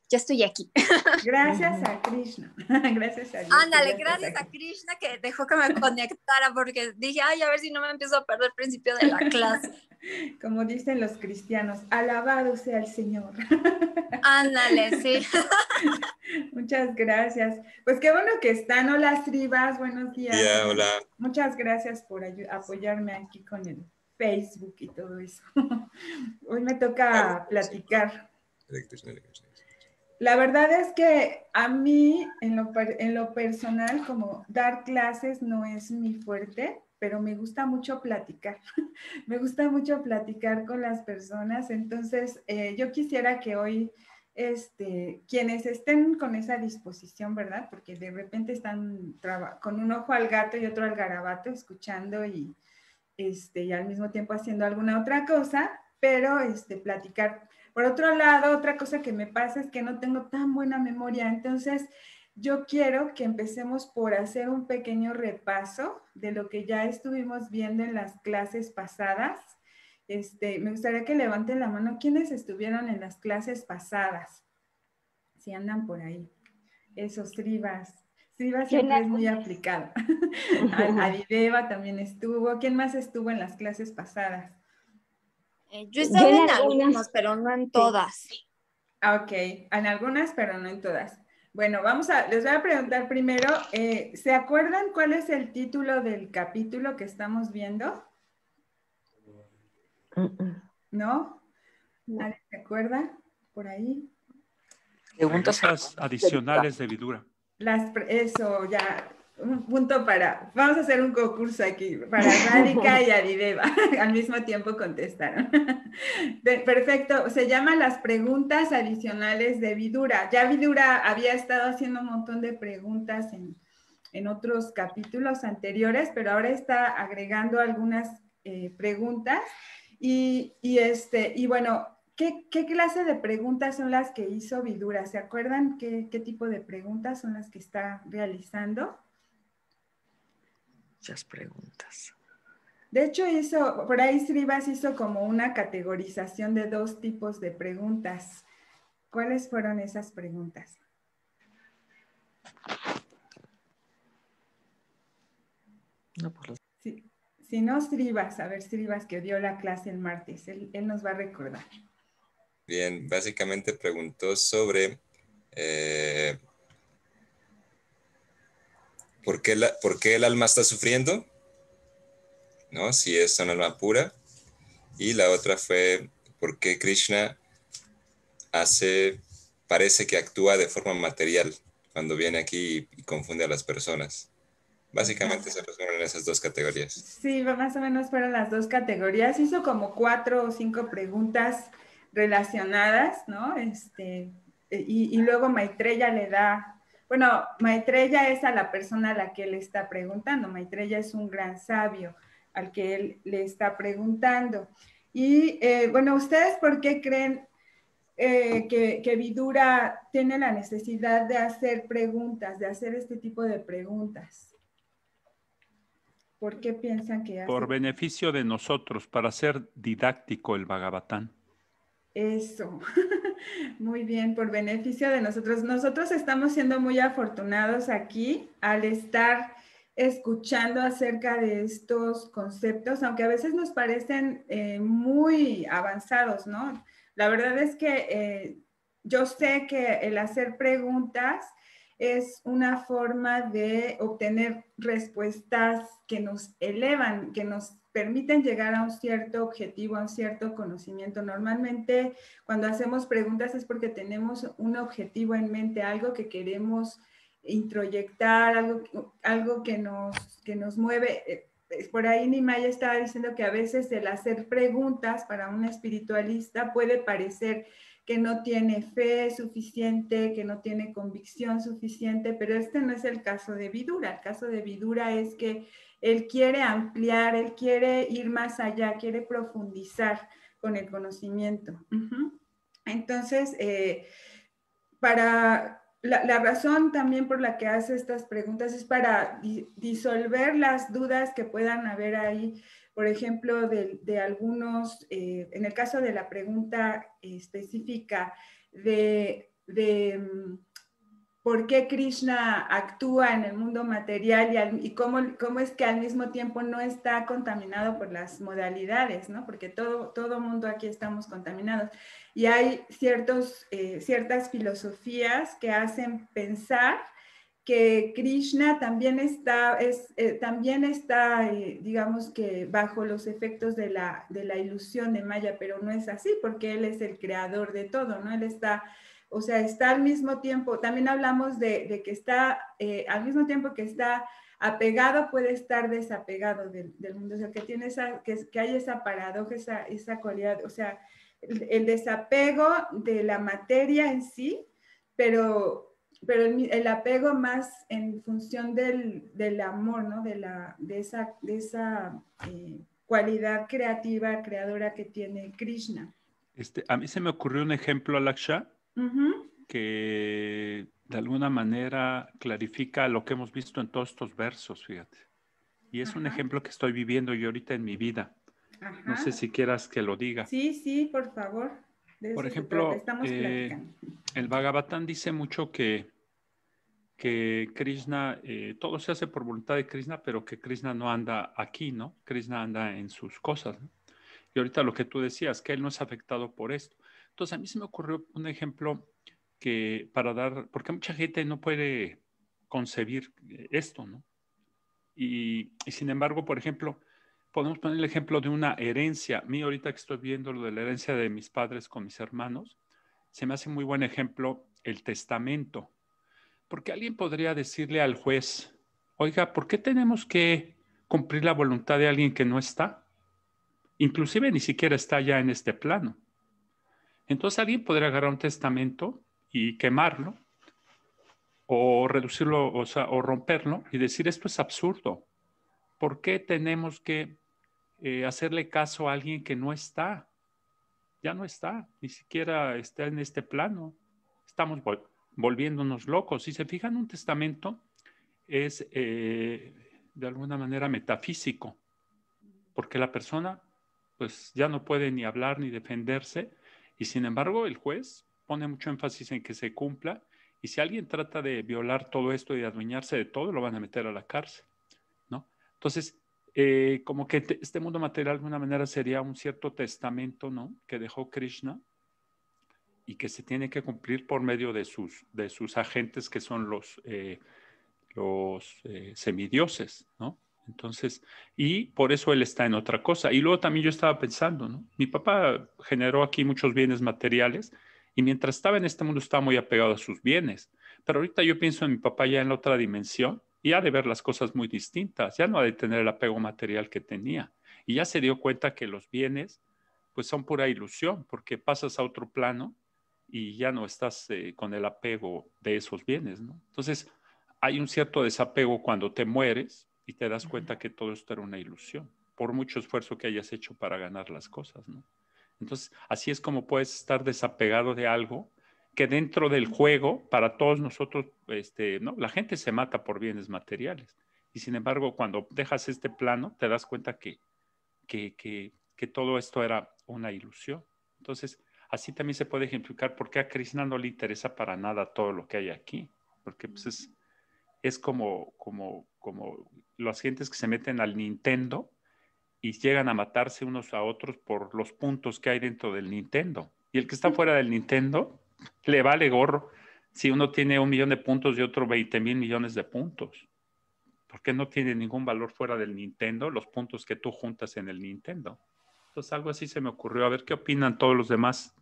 ya estoy aquí. Gracias a Krishna. Gracias a Dios. Ándale, gracias a Krishna que dejó que me conectara porque dije, ay, a ver si no me empiezo a perder el principio de la clase. Como dicen los cristianos, alabado sea el Señor. Ándale, sí. Muchas gracias. Pues qué bueno que están. Hola, Srivas, buenos días. Yeah, hola. Muchas gracias por apoyarme aquí con el Facebook y todo eso. Hoy me toca platicar. La verdad es que a mí, en lo personal, como dar clases no es mi fuerte, pero me gusta mucho platicar. Me gusta mucho platicar con las personas. Entonces, yo quisiera que hoy, quienes estén con esa disposición, ¿verdad? Porque de repente están con un ojo al gato y otro al garabato, escuchando y al mismo tiempo haciendo alguna otra cosa, pero platicar. Por otro lado, otra cosa que me pasa es que no tengo tan buena memoria, entonces yo quiero que empecemos por hacer un pequeño repaso de lo que ya estuvimos viendo en las clases pasadas. Me gustaría que levanten la mano quienes estuvieron en las clases pasadas, si andan por ahí. Esos Srivas. Srivas siempre es muy aplicado. Adideva también estuvo. ¿Quién más estuvo en las clases pasadas? Yo estaba en algunas, pero no en todas. Ok, en algunas, pero no en todas. Bueno, les voy a preguntar primero, ¿se acuerdan cuál es el título del capítulo que estamos viendo? ¿No? ¿Nadie se acuerda? ¿Por ahí? Preguntas adicionales de Vidura. Eso, ya, un punto vamos a hacer un concurso aquí, para Radhika y Adideva, al mismo tiempo contestaron. Perfecto, se llama las preguntas adicionales de Vidura. Ya Vidura había estado haciendo un montón de preguntas en otros capítulos anteriores, pero ahora está agregando algunas preguntas y bueno, ¿qué clase de preguntas son las que hizo Vidura? ¿Se acuerdan qué tipo de preguntas son las que está realizando? Muchas preguntas. De hecho, por ahí Srivas hizo como una categorización de 2 tipos de preguntas. ¿Cuáles fueron esas preguntas? No, pues Si no, Srivas, a ver, Srivas que dio la clase el martes, él nos va a recordar. Bien, básicamente preguntó sobre ¿por qué el alma está sufriendo? ¿No? Si es un alma pura. Y la otra fue ¿por qué Krishna parece que actúa de forma material cuando viene aquí y confunde a las personas? Básicamente se resuelven en esas 2 categorías. Sí, más o menos fueron las 2 categorías. Hizo como 4 o 5 preguntas relacionadas, ¿no? Y luego Maitreya le da, bueno, Maitreya es a la persona a la que él está preguntando. Maitreya es un gran sabio al que él le está preguntando. Y bueno, ¿ustedes por qué creen que Vidura tiene la necesidad de hacer preguntas, de hacer este tipo de preguntas? ¿Por qué piensan que hace? Por beneficio de nosotros, para ser didáctico el Bhagavatán. Eso, muy bien, por beneficio de nosotros. Nosotros estamos siendo muy afortunados aquí al estar escuchando acerca de estos conceptos, aunque a veces nos parecen muy avanzados, ¿no? La verdad es que yo sé que el hacer preguntas es una forma de obtener respuestas que nos elevan, que nos permiten llegar a un cierto objetivo, a un cierto conocimiento. Normalmente cuando hacemos preguntas es porque tenemos un objetivo en mente, algo que queremos introyectar, algo que nos mueve. Por ahí Nimaya estaba diciendo que a veces el hacer preguntas para un espiritualista puede parecer que no tiene fe suficiente, que no tiene convicción suficiente, pero este no es el caso de Vidura. El caso de Vidura es que él quiere ampliar, él quiere ir más allá, quiere profundizar con el conocimiento. Entonces, la razón también por la que hace estas preguntas es para disolver las dudas que puedan haber ahí, por ejemplo, de algunos, en el caso de la pregunta específica de por qué Krishna actúa en el mundo material y cómo es que al mismo tiempo no está contaminado por las modalidades, ¿no? Porque todo mundo aquí estamos contaminados. Y hay ciertas filosofías que hacen pensar que Krishna también está, digamos que bajo los efectos de la ilusión de Maya, pero no es así, porque él es el creador de todo, ¿no? Él está, o sea, está al mismo tiempo, también hablamos de que está, al mismo tiempo que está apegado, puede estar desapegado del mundo, o sea, que tiene que hay esa paradoja, esa cualidad, o sea, el desapego de la materia en sí, pero el apego más en función del amor, ¿no? De esa cualidad creativa, creadora que tiene Krishna. A mí se me ocurrió un ejemplo, Alaksha, que de alguna manera clarifica lo que hemos visto en todos estos versos, fíjate. Y es un ejemplo que estoy viviendo yo ahorita en mi vida. No sé si quieras que lo diga. Sí, por favor. Por ejemplo, estamos platicando. El Bhagavatam dice mucho que Krishna, todo se hace por voluntad de Krishna, pero que Krishna no anda aquí, ¿no? Krishna anda en sus cosas, ¿no? Y ahorita lo que tú decías, que él no es afectado por esto. Entonces, a mí se me ocurrió un ejemplo que porque mucha gente no puede concebir esto, ¿no? Y sin embargo, por ejemplo, podemos poner el ejemplo de una herencia. A mí ahorita que estoy viendo lo de la herencia de mis padres con mis hermanos, se me hace muy buen ejemplo el testamento. Porque alguien podría decirle al juez, oiga, ¿por qué tenemos que cumplir la voluntad de alguien que no está? Inclusive ni siquiera está ya en este plano. Entonces alguien podría agarrar un testamento y quemarlo o reducirlo, o sea, o romperlo y decir, esto es absurdo. ¿Por qué tenemos que hacerle caso a alguien que no está? Ya no está, ni siquiera está en este plano. Estamos volviéndonos locos. Si se fijan, un testamento es de alguna manera metafísico, porque la persona pues ya no puede ni hablar ni defenderse, y sin embargo el juez pone mucho énfasis en que se cumpla, y si alguien trata de violar todo esto y de adueñarse de todo, lo van a meter a la cárcel, ¿no? Entonces, como que este mundo material de alguna manera sería un cierto testamento, ¿no? Que dejó Krishna y que se tiene que cumplir por medio de sus agentes, que son los semidioses, ¿no? Entonces, y por eso él está en otra cosa. Y luego también yo estaba pensando, ¿no? Mi papá generó aquí muchos bienes materiales y mientras estaba en este mundo estaba muy apegado a sus bienes. Pero ahorita yo pienso en mi papá ya en la otra dimensión y ha de ver las cosas muy distintas. Ya no ha de tener el apego material que tenía. Y ya se dio cuenta que los bienes, pues son pura ilusión, porque pasas a otro plano y ya no estás con el apego de esos bienes, ¿no? Entonces, hay un cierto desapego cuando te mueres y te das cuenta que todo esto era una ilusión, por mucho esfuerzo que hayas hecho para ganar las cosas, ¿no? Entonces, así es como puedes estar desapegado de algo que dentro del juego, para todos nosotros, ¿no? La gente se mata por bienes materiales. Y sin embargo, cuando dejas este plano, te das cuenta que todo esto era una ilusión. Entonces, así también se puede ejemplificar por qué a Krishna no le interesa para nada todo lo que hay aquí, porque pues es como las gentes que se meten al Nintendo y llegan a matarse unos a otros por los puntos que hay dentro del Nintendo. Y el que está fuera del Nintendo le vale gorro si uno tiene 1 millón de puntos y otro 20,000 millones de puntos. Porque no tiene ningún valor fuera del Nintendo los puntos que tú juntas en el Nintendo. Entonces algo así se me ocurrió. A ver qué opinan todos los demás.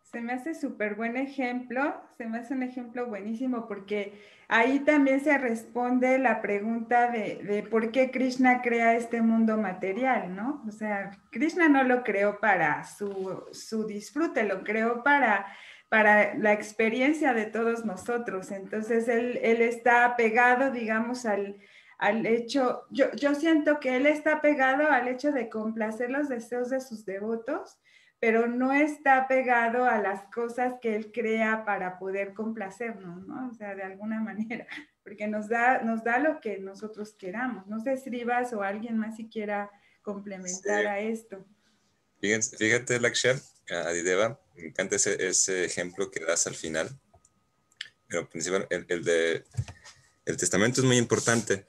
Se me hace súper buen ejemplo, se me hace un ejemplo buenísimo porque ahí también se responde la pregunta de por qué Krishna crea este mundo material, ¿no? O sea, Krishna no lo creó para su disfrute, lo creó para la experiencia de todos nosotros. Entonces, él está apegado, digamos, al hecho, yo siento que él está pegado al hecho de complacer los deseos de sus devotos, pero no está pegado a las cosas que él crea para poder complacernos, ¿no? O sea, de alguna manera, porque nos da lo que nosotros queramos. No sé, Srivas o alguien más si quiera complementar a esto. Fíjate, Laksha, Adideva, me encanta ese ejemplo que das al final, Pero principal, el testamento es muy importante,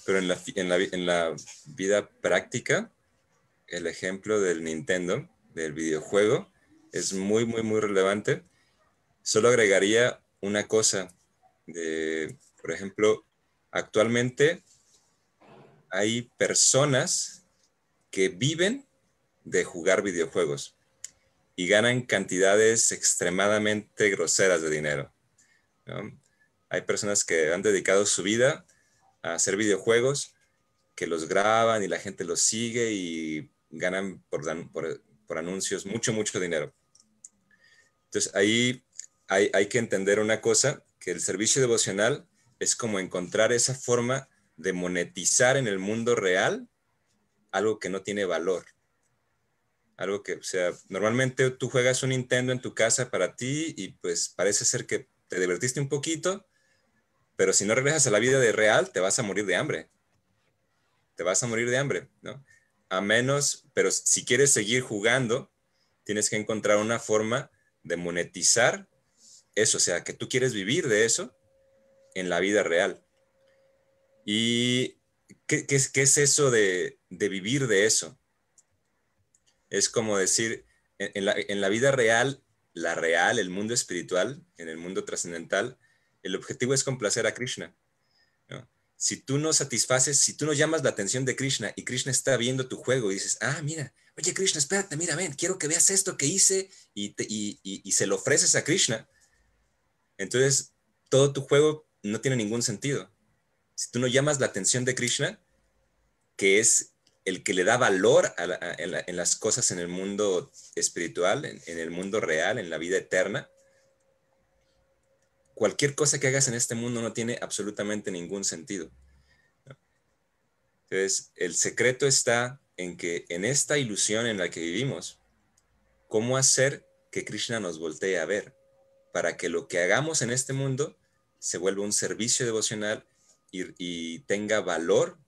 pero en la vida práctica, el ejemplo del Nintendo, del videojuego, es muy, muy, muy relevante. Solo agregaría una cosa, por ejemplo, actualmente hay personas que viven de jugar videojuegos y ganan cantidades extremadamente groseras de dinero, ¿no? Hay personas que han dedicado su vida a hacer videojuegos, que los graban y la gente los sigue y ganan por anuncios mucho, mucho dinero. Entonces ahí hay que entender una cosa, que el servicio devocional es como encontrar esa forma de monetizar en el mundo real algo que no tiene valor. Algo que, o sea, normalmente tú juegas un Nintendo en tu casa para ti y pues parece ser que te divertiste un poquito, pero si no regresas a la vida de real, te vas a morir de hambre. Te vas a morir de hambre, ¿no? A menos, pero si quieres seguir jugando, tienes que encontrar una forma de monetizar eso, o sea, que tú quieres vivir de eso en la vida real. ¿Y qué es eso de vivir de eso? Es como decir, en la vida real, el mundo espiritual, en el mundo trascendental, el objetivo es complacer a Krishna, ¿no? Si tú no satisfaces, si tú no llamas la atención de Krishna y Krishna está viendo tu juego y dices, ah, mira, oye Krishna, espérate, mira, ven, quiero que veas esto que hice y se lo ofreces a Krishna, entonces todo tu juego no tiene ningún sentido. Si tú no llamas la atención de Krishna, que es el que le da valor en las cosas en el mundo espiritual, en el mundo real, en la vida eterna, cualquier cosa que hagas en este mundo no tiene absolutamente ningún sentido. Entonces, el secreto está en que en esta ilusión en la que vivimos, ¿cómo hacer que Krishna nos voltee a ver? Para que lo que hagamos en este mundo se vuelva un servicio devocional y tenga valor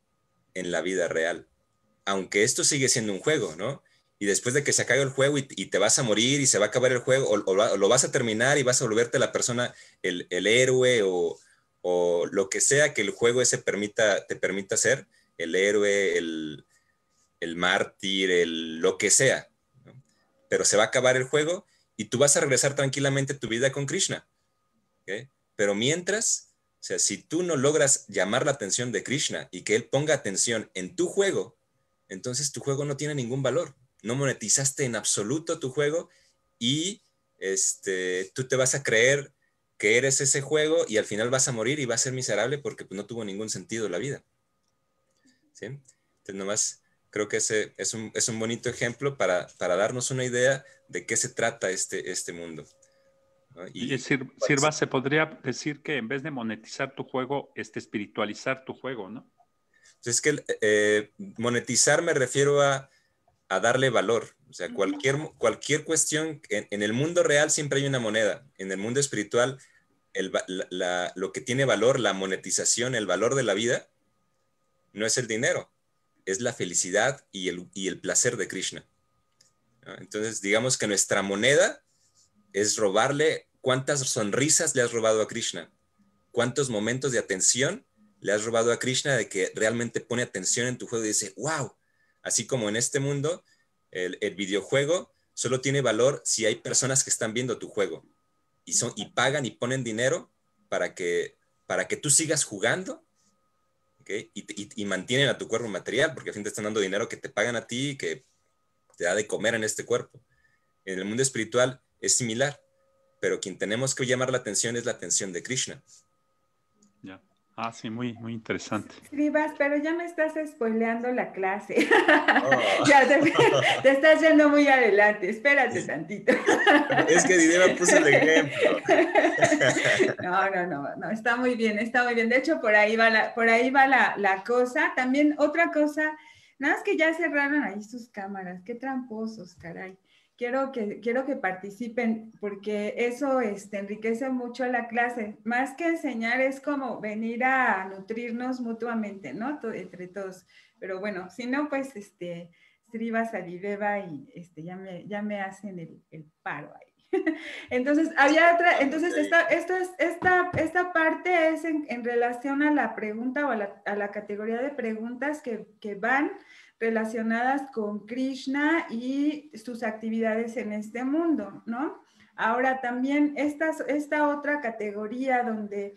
en la vida real. Aunque esto sigue siendo un juego, ¿no? Y después de que se acabe el juego y te vas a morir y se va a acabar el juego, o lo vas a terminar y vas a volverte la persona, el héroe o lo que sea que el juego ese te permita ser, el héroe, el mártir, lo que sea, ¿no? Pero se va a acabar el juego y tú vas a regresar tranquilamente a tu vida con Krishna, ¿okay? Pero mientras, o sea, si tú no logras llamar la atención de Krishna y que él ponga atención en tu juego, entonces tu juego no tiene ningún valor. No monetizaste en absoluto tu juego y tú te vas a creer que eres ese juego y al final vas a morir y vas a ser miserable porque pues, no tuvo ningún sentido la vida. ¿Sí? Entonces nomás creo que ese es un bonito ejemplo para darnos una idea de qué se trata este mundo, ¿no? Y Sirva, se podría decir que en vez de monetizar tu juego, espiritualizar tu juego, ¿no? Es que monetizar me refiero a darle valor. O sea, cualquier cuestión, en el mundo real siempre hay una moneda. En el mundo espiritual, lo que tiene valor, la monetización, el valor de la vida, no es el dinero, es la felicidad y el placer de Krishna, ¿no? Entonces, digamos que nuestra moneda es robarle. ¿Cuántas sonrisas le has robado a Krishna? ¿Cuántos momentos de atención le has robado a Krishna de que realmente pone atención en tu juego y dice, wow? Así como en este mundo, el videojuego solo tiene valor si hay personas que están viendo tu juego y pagan y ponen dinero para que tú sigas jugando, ¿okay? Y mantienen a tu cuerpo material, porque al fin te están dando dinero que te pagan a ti y que te da de comer en este cuerpo. En el mundo espiritual es similar, pero quien tenemos que llamar la atención es la atención de Krishna. Ya. Ah, sí, muy, muy interesante. Srivas, pero ya me estás spoileando la clase. Oh. Ya te estás yendo muy adelante. Espérate tantito. Es que Didema puso el ejemplo. No, está muy bien, está muy bien. De hecho, por ahí va la cosa. También otra cosa, nada más que ya cerraron ahí sus cámaras. Qué tramposos, caray. Quiero que participen porque eso enriquece mucho la clase. Más que enseñar es como venir a nutrirnos mutuamente, ¿no? Entre todos. Pero bueno, si no, pues Srivas, Adideva y ya me hacen el paro ahí. Entonces, había otra, entonces esta es en relación a la pregunta o a la categoría de preguntas que van relacionadas con Krishna y sus actividades en este mundo, ¿no? Ahora también esta otra categoría donde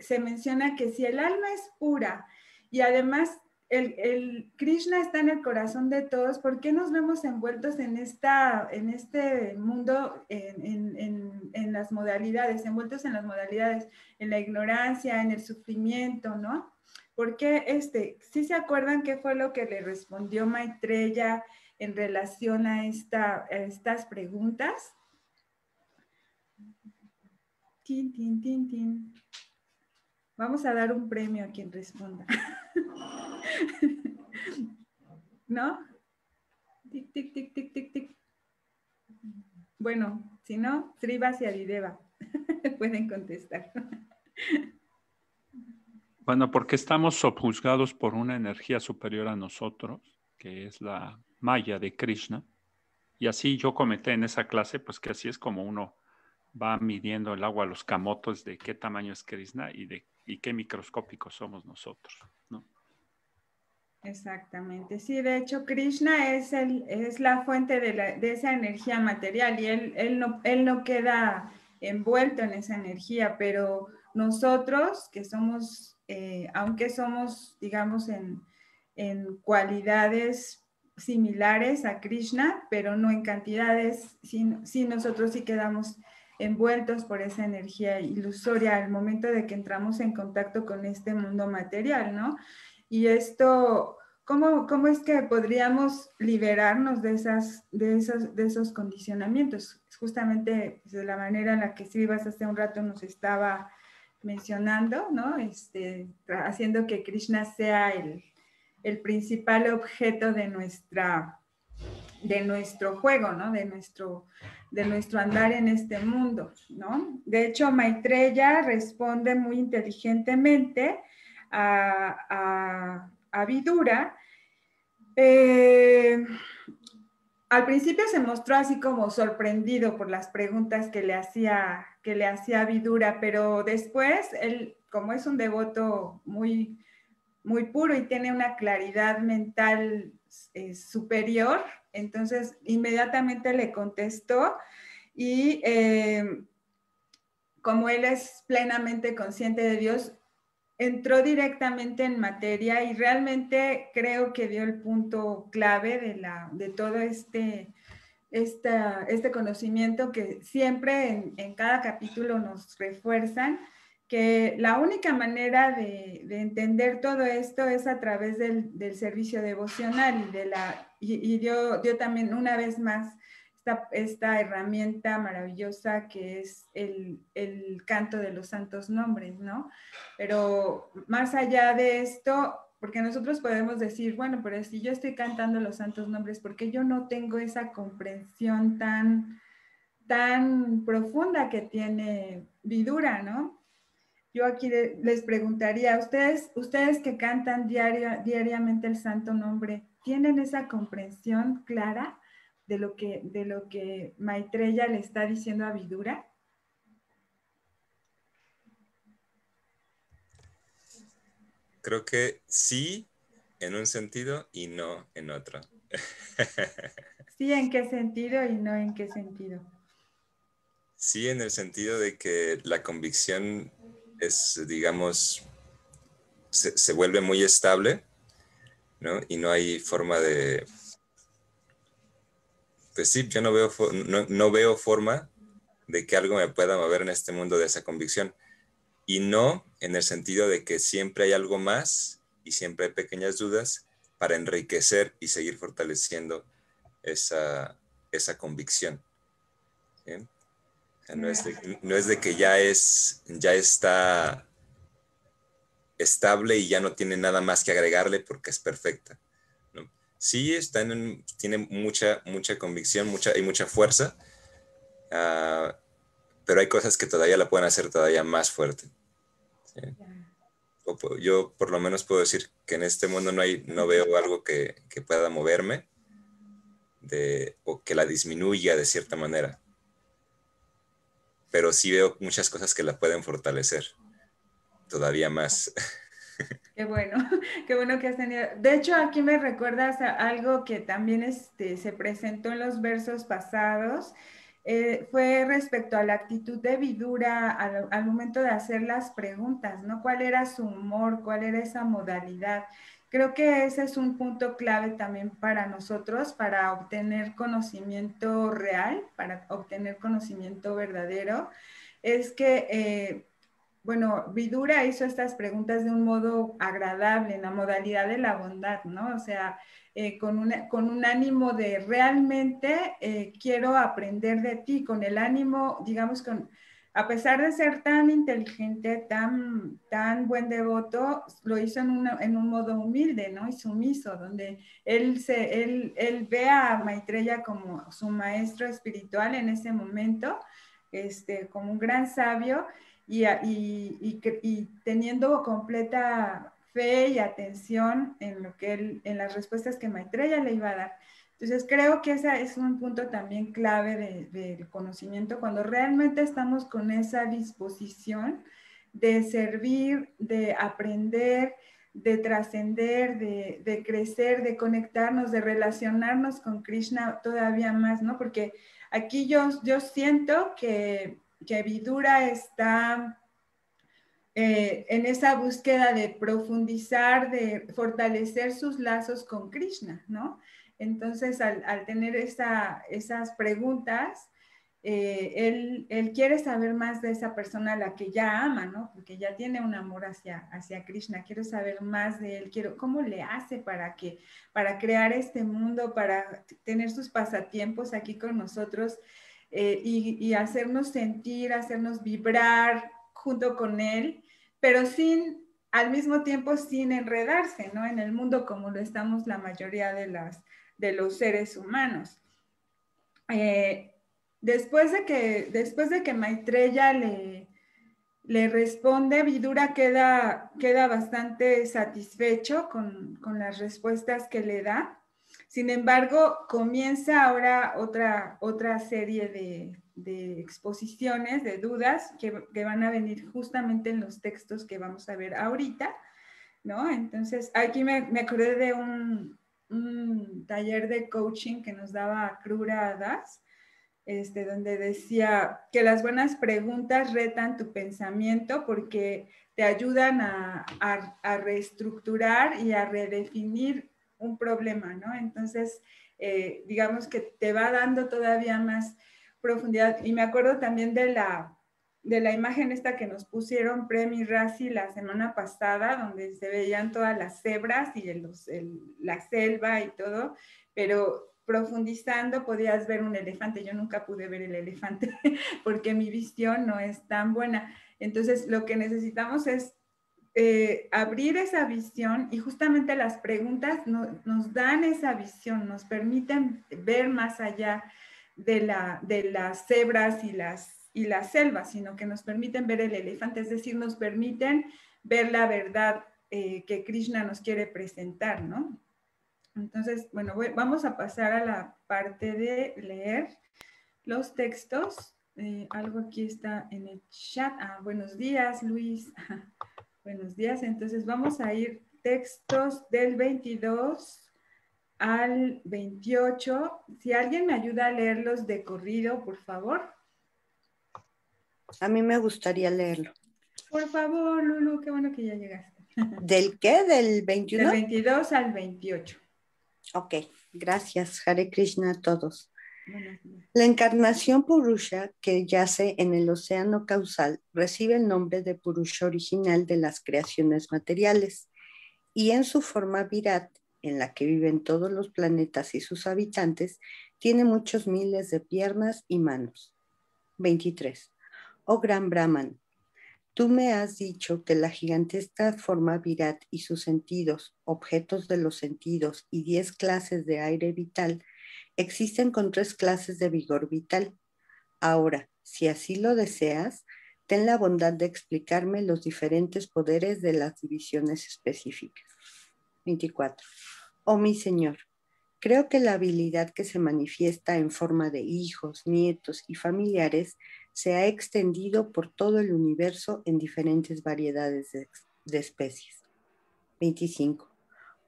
se menciona que si el alma es pura y además el Krishna está en el corazón de todos, ¿por qué nos vemos envueltos en este mundo, en las modalidades, envueltos en las modalidades, en la ignorancia, en el sufrimiento, ¿no? Porque ¿sí se acuerdan qué fue lo que le respondió Maitreya en relación a estas preguntas? Tin, tin, tin, tin. Vamos a dar un premio a quien responda. ¿No? Tic, tic, tic, tic, tic, tic. Bueno, si no, Srivas y Adideva pueden contestar. Bueno, porque estamos subjuzgados por una energía superior a nosotros, que es la Maya de Krishna. Y así yo comenté en esa clase, pues que así es como uno va midiendo el agua a los camotes de qué tamaño es Krishna y qué microscópicos somos nosotros, ¿no? Exactamente, sí, de hecho Krishna es la fuente de esa energía material y él no queda envuelto en esa energía, pero nosotros que somos, aunque somos, digamos, en cualidades similares a Krishna, pero no en cantidades, sí nosotros sí quedamos envueltos por esa energía ilusoria al momento de que entramos en contacto con este mundo material, ¿no? Y esto, ¿cómo es que podríamos liberarnos de esos condicionamientos? Justamente pues, de la manera en la que Srivas hace un rato nos estaba mencionando, ¿no? Haciendo que Krishna sea el principal objeto de nuestro juego, ¿no? De nuestro andar en este mundo, ¿no? De hecho, Maitreya responde muy inteligentemente a Vidura. Al principio se mostró así como sorprendido por las preguntas que le hacía Vidura, pero después él, como es un devoto muy, muy puro y tiene una claridad mental superior, entonces inmediatamente le contestó y como él es plenamente consciente de Dios, entró directamente en materia y realmente creo que dio el punto clave de todo este conocimiento que siempre en cada capítulo nos refuerzan, que la única manera de entender todo esto es a través del servicio devocional y dio también una vez más esta herramienta maravillosa que es el canto de los santos nombres, ¿no? Pero más allá de esto, porque nosotros podemos decir, bueno, pero si yo estoy cantando los santos nombres, ¿por qué yo no tengo esa comprensión tan profunda que tiene Vidura, ¿no? Yo aquí les preguntaría, ustedes que cantan diariamente el santo nombre, ¿tienen esa comprensión clara de lo que Maitreya le está diciendo a Vidura? Creo que sí en un sentido y no en otro. Sí, ¿en qué sentido y no en qué sentido? Sí, en el sentido de que la convicción es, digamos, se vuelve muy estable, ¿no? Y no hay forma de... Pues sí, yo no veo forma de que algo me pueda mover en este mundo de esa convicción. Y no en el sentido de que siempre hay algo más y siempre hay pequeñas dudas para enriquecer y seguir fortaleciendo esa convicción. ¿Sí? O sea, no es de que ya está estable y ya no tiene nada más que agregarle porque es perfecta, ¿no? Sí, tiene mucha convicción, hay mucha fuerza, pero hay cosas que todavía la pueden hacer todavía más fuerte. ¿Sí? Yo por lo menos puedo decir que en este mundo no veo algo que pueda moverme o que la disminuya de cierta manera. Pero sí veo muchas cosas que la pueden fortalecer. todavía más. Qué bueno que has tenido. De hecho, aquí me recuerdas a algo que también se presentó en los versos pasados. Fue respecto a la actitud de Vidura al momento de hacer las preguntas, ¿no? ¿Cuál era su humor? ¿Cuál era esa modalidad? Creo que ese es un punto clave también para nosotros, para obtener conocimiento real, para obtener conocimiento verdadero. Es que bueno, Vidura hizo estas preguntas de un modo agradable, en la modalidad de la bondad, ¿no? O sea, con un ánimo de realmente quiero aprender de ti, con el ánimo, digamos, a pesar de ser tan inteligente, tan buen devoto, lo hizo en un modo humilde, ¿no? Y sumiso, donde él ve a Maitreya como su maestro espiritual en ese momento, como un gran sabio, y teniendo completa fe y atención en las respuestas que Maitreya le iba a dar. Entonces creo que ese es un punto también clave del conocimiento, cuando realmente estamos con esa disposición de servir, de aprender, de trascender, de crecer, de conectarnos, de relacionarnos con Krishna todavía más, ¿no? Porque aquí yo siento que Vidura está en esa búsqueda de profundizar, de fortalecer sus lazos con Krishna, ¿no? Entonces, al tener esas preguntas, él quiere saber más de esa persona a la que ya ama, ¿no? Porque ya tiene un amor hacia Krishna. Quiero saber más de él. ¿Cómo le hace para crear este mundo, para tener sus pasatiempos aquí con nosotros y hacernos sentir, hacernos vibrar junto con él, pero al mismo tiempo sin enredarse, ¿no? En el mundo como lo estamos la mayoría de los seres humanos. Después de que Maitreya le responde, Vidura queda bastante satisfecho con las respuestas que le da. Sin embargo, comienza ahora otra serie de exposiciones, de dudas que van a venir justamente en los textos que vamos a ver ahorita, ¿no? Entonces, aquí me acordé de un taller de coaching que nos daba Krura Das, donde decía que las buenas preguntas retan tu pensamiento porque te ayudan a reestructurar y a redefinir un problema, ¿no? Entonces, digamos que te va dando todavía más profundidad. Y me acuerdo también de la imagen esta que nos pusieron Prem y Razi la semana pasada, donde se veían todas las cebras y la selva y todo, pero profundizando podías ver un elefante. Yo nunca pude ver el elefante porque mi visión no es tan buena. Entonces, lo que necesitamos es abrir esa visión, y justamente las preguntas nos dan esa visión, nos permiten ver más allá de las cebras y las selvas, sino que nos permiten ver el elefante, es decir, nos permiten ver la verdad que Krishna nos quiere presentar, ¿no? Entonces, bueno, vamos a pasar a la parte de leer los textos. Algo aquí está en el chat. Buenos días, Luis. Buenos días. Entonces, vamos a ir textos del 22 al 28. Si alguien me ayuda a leerlos de corrido, por favor. A mí me gustaría leerlo. Por favor, Lulu, qué bueno que ya llegaste. ¿Del qué? ¿Del 21? Del 22 al 28. Ok, gracias. Hare Krishna a todos. La encarnación Purusha que yace en el océano causal recibe el nombre de Purusha original de las creaciones materiales y en su forma Virat, en la que viven todos los planetas y sus habitantes, tiene muchos miles de piernas y manos. 23. Oh gran Brahman, tú me has dicho que la gigantesca forma Virat y sus sentidos, objetos de los sentidos y 10 clases de aire vital existen con 3 clases de vigor vital. Ahora, si así lo deseas, ten la bondad de explicarme los diferentes poderes de las divisiones específicas. 24. Oh mi Señor, creo que la habilidad que se manifiesta en forma de hijos, nietos y familiares se ha extendido por todo el universo en diferentes variedades de especies. 25.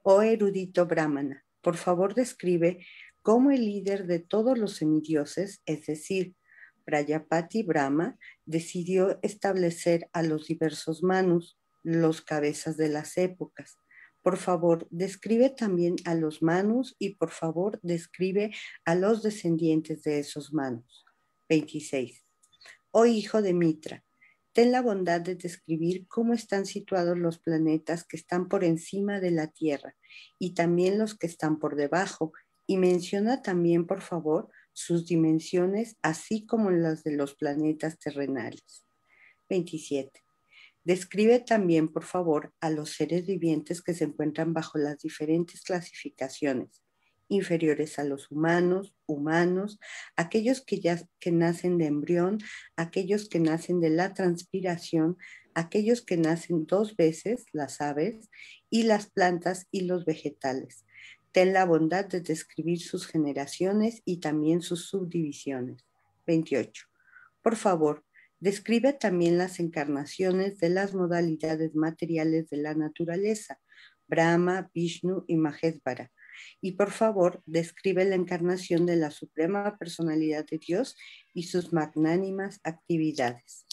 Oh erudito Brahmana, por favor describe cómo el líder de todos los semidioses, es decir, Prajapati Brahma, decidió establecer a los diversos manus, los cabezas de las épocas. Por favor, describe también a los manus y por favor describe a los descendientes de esos manus. 26. Oh hijo de Mitra, ten la bondad de describir cómo están situados los planetas que están por encima de la Tierra y también los que están por debajo, y menciona también, por favor, sus dimensiones, así como las de los planetas terrenales. 27. Describe también, por favor, a los seres vivientes que se encuentran bajo las diferentes clasificaciones, inferiores a los humanos, aquellos que nacen de embrión, aquellos que nacen de la transpiración, aquellos que nacen 2 veces, las aves, y las plantas y los vegetales. Ten la bondad de describir sus generaciones y también sus subdivisiones. 28. Por favor, describe también las encarnaciones de las modalidades materiales de la naturaleza, Brahma, Vishnu y Maheshvara. Y por favor, describe la encarnación de la Suprema Personalidad de Dios y sus magnánimas actividades.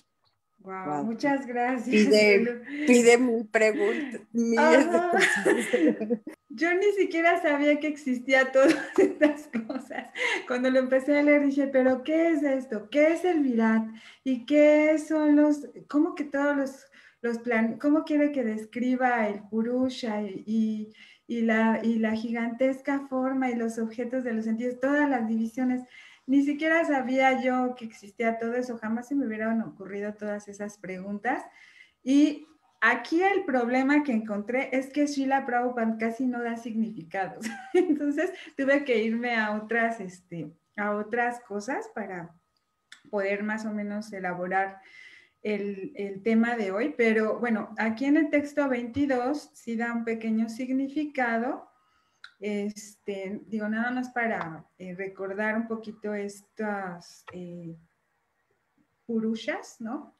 Wow, muchas gracias. Pide mil preguntas, miles de cosas. Yo ni siquiera sabía que existía todas estas cosas. Cuando lo empecé a leer dije, pero ¿qué es esto? ¿Qué es el Virat? ¿Y qué son cómo que todos los planes, cómo quiere que describa el Purusha y la gigantesca forma y los objetos de los sentidos, todas las divisiones? Ni siquiera sabía yo que existía todo eso, jamás se me hubieran ocurrido todas esas preguntas. Y aquí el problema que encontré es que Srila Prabhupada casi no da significados. Entonces tuve que irme a otras cosas para poder más o menos elaborar el tema de hoy. Pero bueno, aquí en el texto 22 sí da un pequeño significado. Digo, nada más para recordar un poquito estas purushas, ¿no?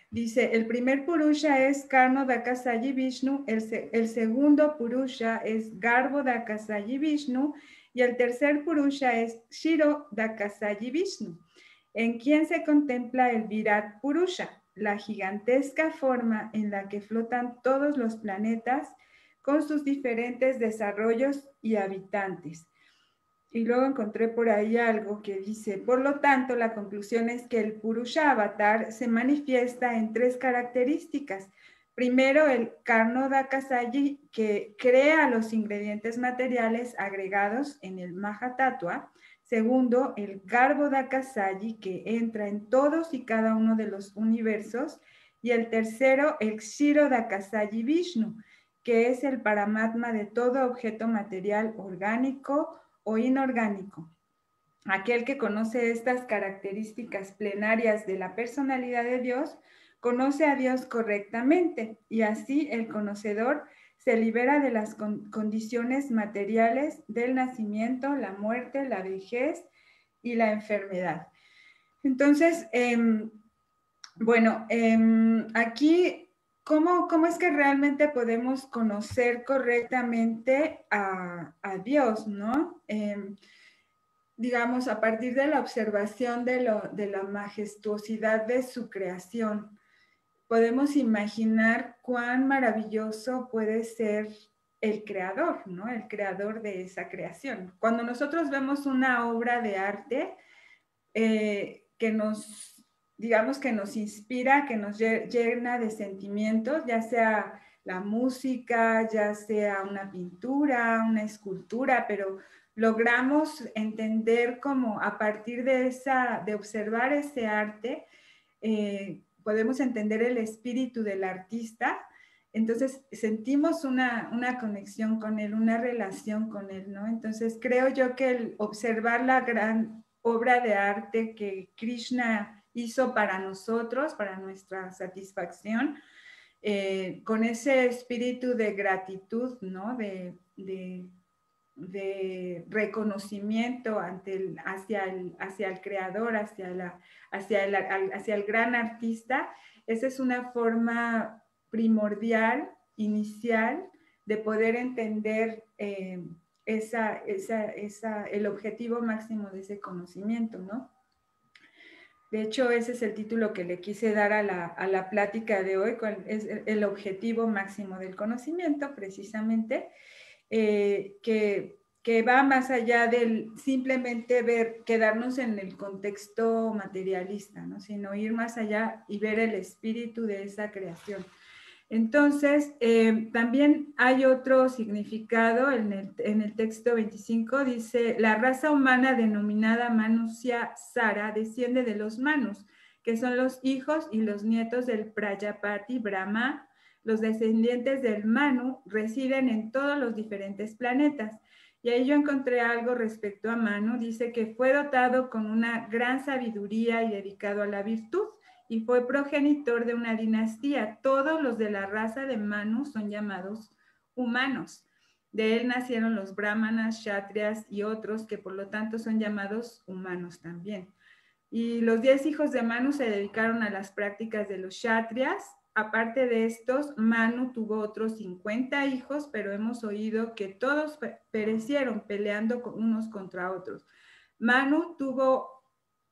Dice, el primer purusha es Karno Dakasayi Vishnu, el segundo purusha es Garbo Dakasayi Vishnu y el tercer purusha es Shiro Dakasayi Vishnu. ¿En quién se contempla el Virat Purusha? La gigantesca forma en la que flotan todos los planetas con sus diferentes desarrollos y habitantes. Y luego encontré por ahí algo que dice, por lo tanto, la conclusión es que el Purusha Avatar se manifiesta en 3 características. Primero, el Karno Dakasayi, que crea los ingredientes materiales agregados en el Mahatattva. Segundo, el Garbo Dakasayi, que entra en todos y cada uno de los universos. Y el tercero, el Kshiro Dakasayi Vishnu, que es el Paramatma de todo objeto material orgánico o inorgánico. Aquel que conoce estas características plenarias de la personalidad de Dios, conoce a Dios correctamente y así el conocedor se libera de las condiciones materiales del nacimiento, la muerte, la vejez y la enfermedad. Entonces, aquí, ¿cómo es que realmente podemos conocer correctamente a Dios, ¿no? Digamos, a partir de la observación de la majestuosidad de su creación, podemos imaginar cuán maravilloso puede ser el creador, ¿no? El creador de esa creación. Cuando nosotros vemos una obra de arte que nos inspira, que nos llena de sentimientos, ya sea la música, ya sea una pintura, una escultura, pero logramos entender cómo a partir de observar ese arte, podemos entender el espíritu del artista. Entonces sentimos una conexión con él, una relación con él, ¿no? Entonces creo yo que el observar la gran obra de arte que Krishna hizo para nosotros, para nuestra satisfacción, con ese espíritu de gratitud, ¿no? De reconocimiento hacia el creador, hacia el gran artista. Esa es una forma primordial, inicial, de poder entender el objetivo máximo de ese conocimiento, ¿no? De hecho, ese es el título que le quise dar a la plática de hoy, es el objetivo máximo del conocimiento, precisamente, que va más allá del simplemente quedarnos en el contexto materialista, ¿no? Sino ir más allá y ver el espíritu de esa creación. Entonces, también hay otro significado en el texto 25, dice, la raza humana denominada Manusya Sara desciende de los Manus, que son los hijos y los nietos del Prajapati Brahma. Los descendientes del Manu residen en todos los diferentes planetas. Y ahí yo encontré algo respecto a Manu, dice que fue dotado con una gran sabiduría y dedicado a la virtud, y fue progenitor de una dinastía. Todos los de la raza de Manu son llamados humanos. De él nacieron los brahmanas, kshatriyas y otros que por lo tanto son llamados humanos también. Y los 10 hijos de Manu se dedicaron a las prácticas de los kshatriyas. Aparte de estos, Manu tuvo otros 50 hijos, pero hemos oído que todos perecieron peleando unos contra otros. Manu tuvo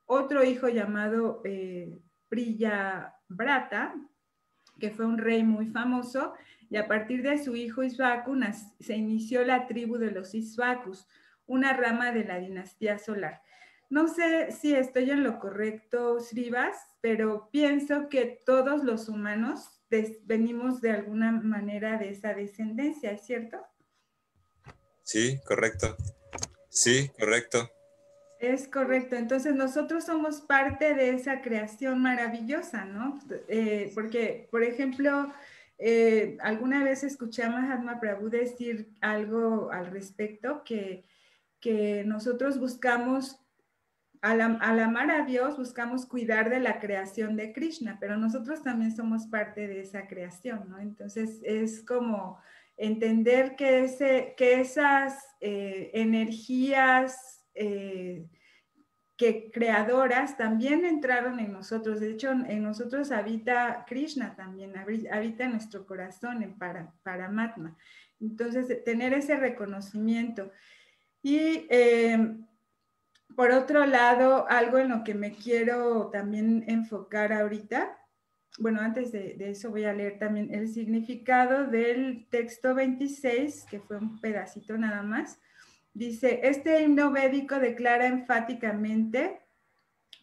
otro hijo llamado Priyavrata, que fue un rey muy famoso, y a partir de su hijo Isvaku se inició la tribu de los Isvakus, una rama de la dinastía solar. No sé si estoy en lo correcto, Srivas, pero pienso que todos los humanos venimos de alguna manera de esa descendencia, ¿es cierto? Sí, correcto. Sí, correcto. Es correcto. Entonces nosotros somos parte de esa creación maravillosa, ¿no? Porque, por ejemplo, alguna vez escuché a Mahatma Prabhu decir algo al respecto, que nosotros buscamos, al amar a Dios, buscamos cuidar de la creación de Krishna, pero nosotros también somos parte de esa creación, ¿no? Entonces es como entender que esas energías que creadoras también entraron en nosotros. De hecho, en nosotros habita Krishna también, habita en nuestro corazón, en Paramatma. Entonces, tener ese reconocimiento. Y por otro lado, algo en lo que me quiero también enfocar ahorita, bueno, antes de eso voy a leer también el significado del texto 26, que fue un pedacito nada más. Dice, este himno védico declara enfáticamente,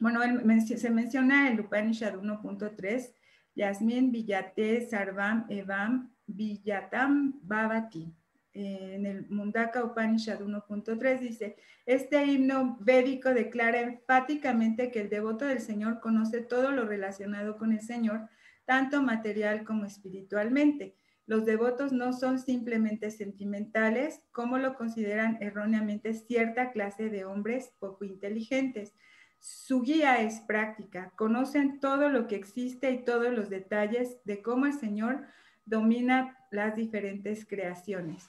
bueno, se menciona en el Upanishad 1.3, Yasmin Villate Sarvam Evam Villatam Bhavati. En el Mundaka Upanishad 1.3 dice, este himno védico declara enfáticamente que el devoto del Señor conoce todo lo relacionado con el Señor, tanto material como espiritualmente. Los devotos no son simplemente sentimentales, como lo consideran erróneamente cierta clase de hombres poco inteligentes. Su guía es práctica, conocen todo lo que existe y todos los detalles de cómo el Señor domina las diferentes creaciones.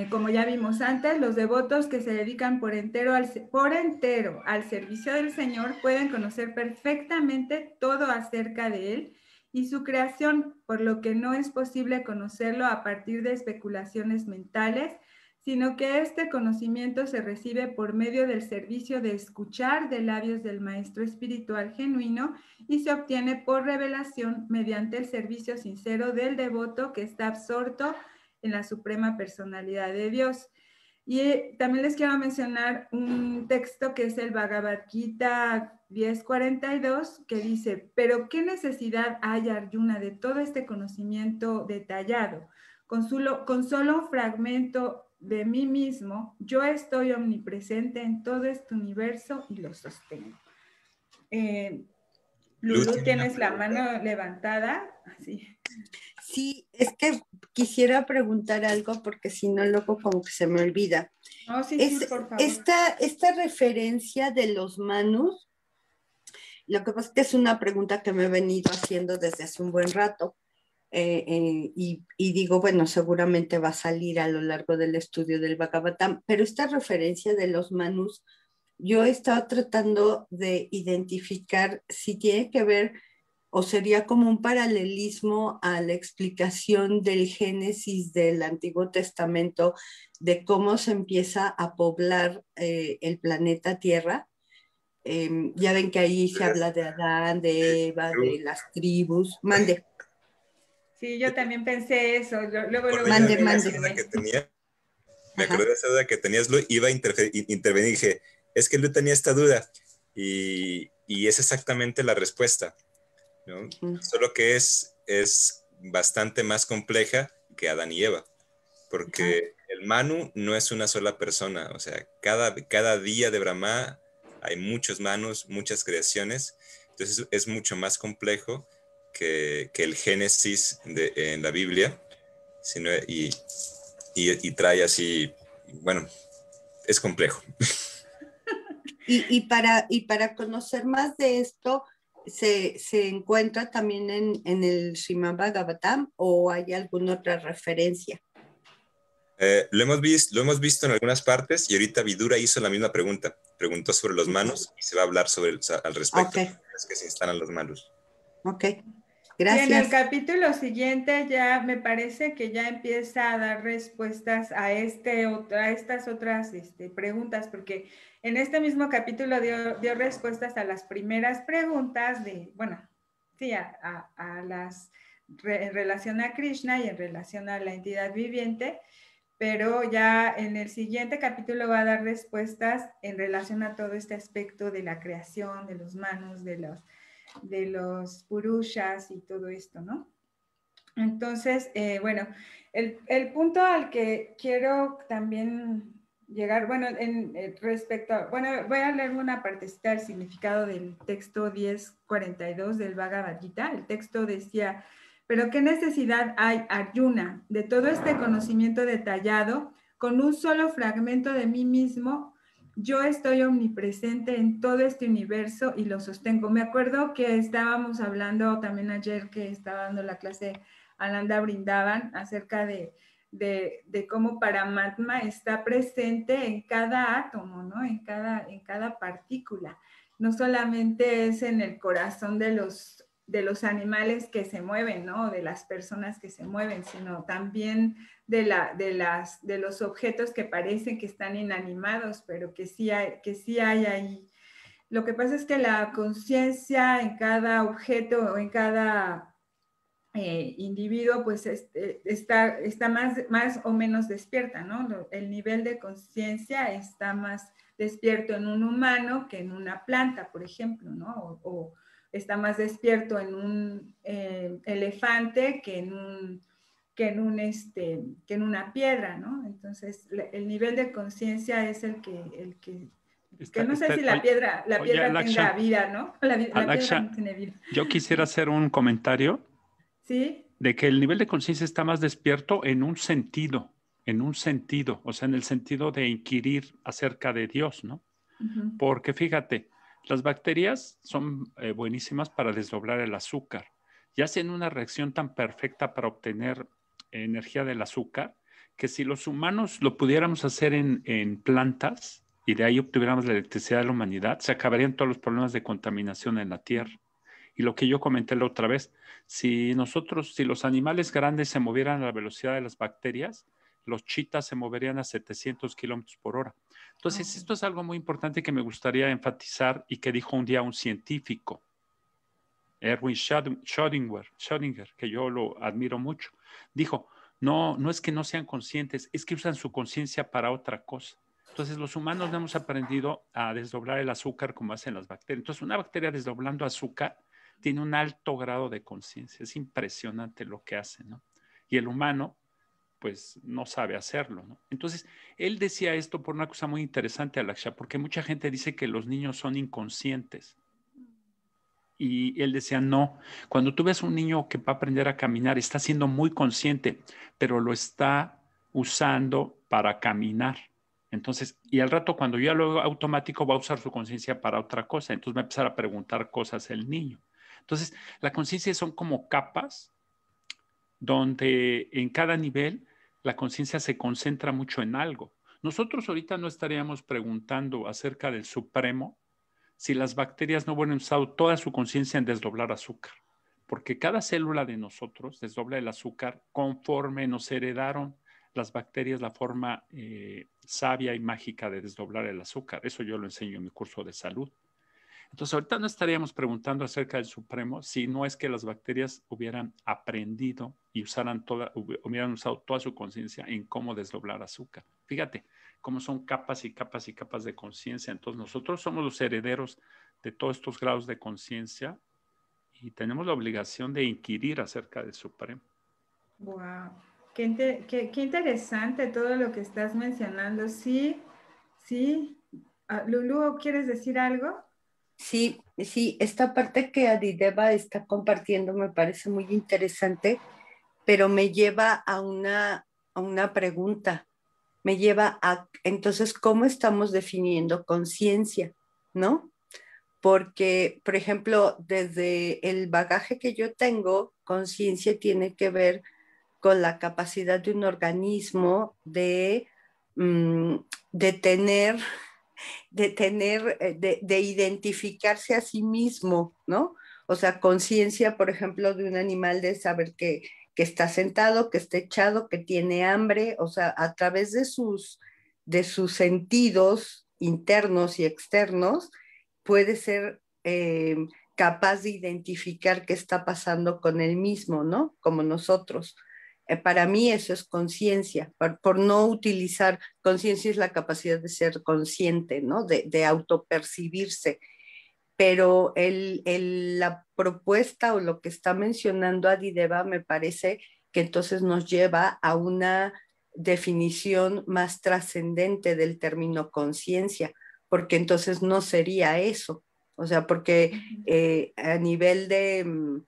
Como ya vimos antes, los devotos que se dedican por entero al servicio del Señor pueden conocer perfectamente todo acerca de Él y su creación, por lo que no es posible conocerlo a partir de especulaciones mentales, sino que este conocimiento se recibe por medio del servicio de escuchar de labios del maestro espiritual genuino y se obtiene por revelación mediante el servicio sincero del devoto que está absorto en la suprema personalidad de Dios. Y también les quiero mencionar un texto que es el Bhagavad Gita 10.42, que dice, pero ¿qué necesidad hay, Arjuna, de todo este conocimiento detallado? Con solo un fragmento de mí mismo, yo estoy omnipresente en todo este universo y lo sostengo. Lulu, tienes la mano levantada, así. Sí, es que quisiera preguntar algo porque si no, luego como que se me olvida. Oh, sí, sí, por favor. Esta referencia de los Manus, lo que pasa es que es una pregunta que me he venido haciendo desde hace un buen rato. y digo, bueno, seguramente va a salir a lo largo del estudio del Bhagavatam, pero esta referencia de los manus, yo he estado tratando de identificar si tiene que ver o sería como un paralelismo a la explicación del Génesis del Antiguo Testamento de cómo se empieza a poblar el planeta Tierra. Ya ven que ahí se habla de Adán, de Eva, de las tribus. Mande. Sí, yo también pensé eso. Luego mande. Me acordé de esa duda que tenías, Lu, iba a intervenir y dije, es que Lu tenía esta duda y es exactamente la respuesta, ¿no? Solo que es bastante más compleja que Adán y Eva, porque el Manu no es una sola persona, o sea, cada día de Brahma hay muchos Manus, muchas creaciones, entonces es mucho más complejo que el Génesis en la Biblia, sino, y trae así, bueno, es complejo. Y para conocer más de esto, ¿se encuentra también en el Srimad Bhagavatam o hay alguna otra referencia? Lo hemos visto en algunas partes y ahorita Vidura hizo la misma pregunta. Preguntó sobre los manus y se va a hablar al respecto. Es que se instalan los manus. Ok, gracias. Y en el capítulo siguiente ya me parece que ya empieza a dar respuestas a estas otras preguntas, porque en este mismo capítulo dio respuestas a las primeras preguntas en relación a Krishna y en relación a la entidad viviente, pero ya en el siguiente capítulo va a dar respuestas en relación a todo este aspecto de la creación, de los manus, de los purushas y todo esto, ¿no? Entonces, bueno, el punto al que quiero también llegar, bueno, voy a leer una partecita del significado del texto 1042 del Bhagavad Gita. El texto decía: pero ¿qué necesidad hay, Arjuna, de todo este conocimiento detallado? Con un solo fragmento de mí mismo, yo estoy omnipresente en todo este universo y lo sostengo. Me acuerdo que estábamos hablando también ayer que estaba dando la clase Ananda Brindavan acerca de cómo Paramatma está presente en cada átomo, ¿no? En cada partícula. No solamente es en el corazón de los animales que se mueven, ¿no? De las personas que se mueven, sino también de los objetos que parecen que están inanimados, pero que sí hay ahí. Lo que pasa es que la conciencia en cada objeto o en cada individuo pues está más o menos despierta, ¿no? El nivel de conciencia está más despierto en un humano que en una planta, por ejemplo, ¿no? O está más despierto en un elefante que en una piedra, ¿no? Entonces, el nivel de conciencia es el que no sé si la piedra tenga vida, ¿no? La piedra no tiene vida. Yo quisiera hacer un comentario. ¿Sí? De que el nivel de conciencia está más despierto en un sentido, o sea, en el sentido de inquirir acerca de Dios, ¿no? Porque fíjate, las bacterias son buenísimas para desdoblar el azúcar y hacen una reacción tan perfecta para obtener energía del azúcar que si los humanos lo pudiéramos hacer en plantas y de ahí obtuviéramos la electricidad de la humanidad, se acabarían todos los problemas de contaminación en la Tierra. Y lo que yo comenté la otra vez, si los animales grandes se movieran a la velocidad de las bacterias, los chitas se moverían a 700 kilómetros por hora. Entonces, esto es algo muy importante que me gustaría enfatizar y que dijo un día un científico, Erwin Schrödinger, que yo lo admiro mucho. Dijo, no es que no sean conscientes, es que usan su conciencia para otra cosa. Entonces, los humanos no hemos aprendido a desdoblar el azúcar como hacen las bacterias. Entonces, una bacteria desdoblando azúcar tiene un alto grado de conciencia. Es impresionante lo que hace, ¿no? Y el humano, pues, no sabe hacerlo, ¿no? Entonces, él decía esto por una cosa muy interesante, Alaksha, porque mucha gente dice que los niños son inconscientes. Y él decía, no, cuando tú ves un niño que va a aprender a caminar, está siendo muy consciente, pero lo está usando para caminar. Entonces, y al rato cuando ya lo hago automático va a usar su conciencia para otra cosa. Entonces va a empezar a preguntar cosas el niño. Entonces, la conciencia son como capas donde en cada nivel la conciencia se concentra mucho en algo. Nosotros ahorita no estaríamos preguntando acerca del Supremo si las bacterias no hubieran usado toda su conciencia en desdoblar azúcar, porque cada célula de nosotros desdobla el azúcar conforme nos heredaron las bacterias la forma sabia y mágica de desdoblar el azúcar. Eso yo lo enseño en mi curso de salud. Entonces, ahorita no estaríamos preguntando acerca del Supremo si no es que las bacterias hubieran aprendido y hubieran usado toda su conciencia en cómo desdoblar azúcar. Fíjate cómo son capas y capas y capas de conciencia. Entonces, nosotros somos los herederos de todos estos grados de conciencia y tenemos la obligación de inquirir acerca del Supremo. Wow, qué interesante todo lo que estás mencionando. Sí, sí. Lulu, ¿quieres decir algo? Sí, esta parte que Adideva está compartiendo me parece muy interesante, pero me lleva a una pregunta. Me lleva a, entonces, ¿cómo estamos definiendo conciencia? ¿No? Porque, por ejemplo, desde el bagaje que yo tengo, conciencia tiene que ver con la capacidad de un organismo de tener de identificarse a sí mismo, ¿no? O sea, conciencia, por ejemplo, de un animal de saber que está sentado, que está echado, que tiene hambre, o sea, a través de sus sentidos internos y externos, puede ser capaz de identificar qué está pasando con él mismo, ¿no? Como nosotros. Para mí eso es conciencia, por no utilizar, conciencia es la capacidad de ser consciente, ¿no? De autopercibirse. Pero la propuesta o lo que está mencionando Adideva me parece que entonces nos lleva a una definición más trascendente del término conciencia, porque entonces no sería eso. O sea, porque a nivel de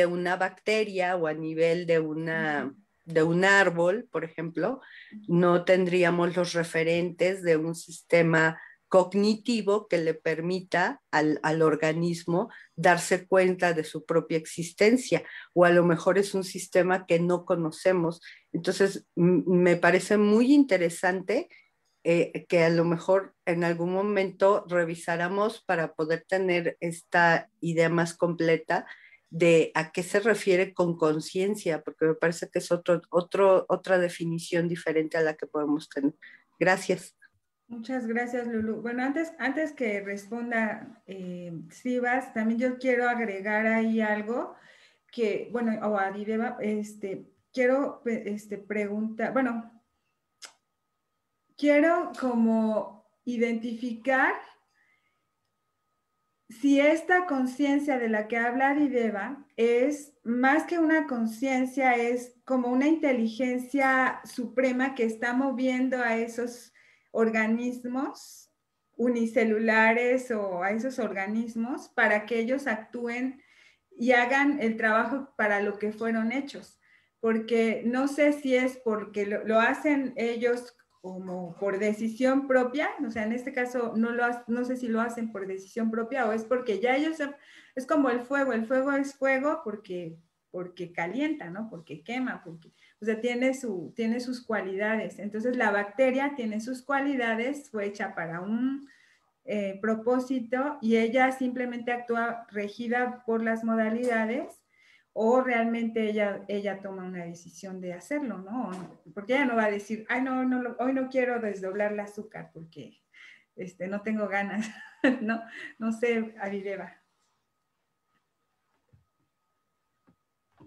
una bacteria o a nivel de un árbol, por ejemplo, no tendríamos los referentes de un sistema cognitivo que le permita al organismo darse cuenta de su propia existencia, o a lo mejor es un sistema que no conocemos. Entonces, me parece muy interesante que a lo mejor en algún momento revisáramos para poder tener esta idea más completa de a qué se refiere con conciencia, porque me parece que es otra definición diferente a la que podemos tener. Gracias. Muchas gracias, Lulu. Bueno, antes que responda Sivas, también yo quiero agregar ahí algo que, bueno, o Adideva, quiero preguntar, bueno, quiero como identificar si esta conciencia de la que habla Adideva es más que una conciencia, es como una inteligencia suprema que está moviendo a esos organismos unicelulares o a esos organismos para que ellos actúen y hagan el trabajo para lo que fueron hechos. Porque no sé si es porque lo hacen ellos como por decisión propia, o sea, en este caso no sé si lo hacen por decisión propia o es porque ya ellos, es como el fuego es fuego porque calienta, ¿no? Porque quema, porque, o sea, tiene sus cualidades. Entonces la bacteria tiene sus cualidades, fue hecha para un propósito y ella simplemente actúa regida por las modalidades o realmente ella toma una decisión de hacerlo, ¿no? Porque ella no va a decir, ay, no, hoy no quiero desdoblar el azúcar porque no tengo ganas, no sé, Adideva.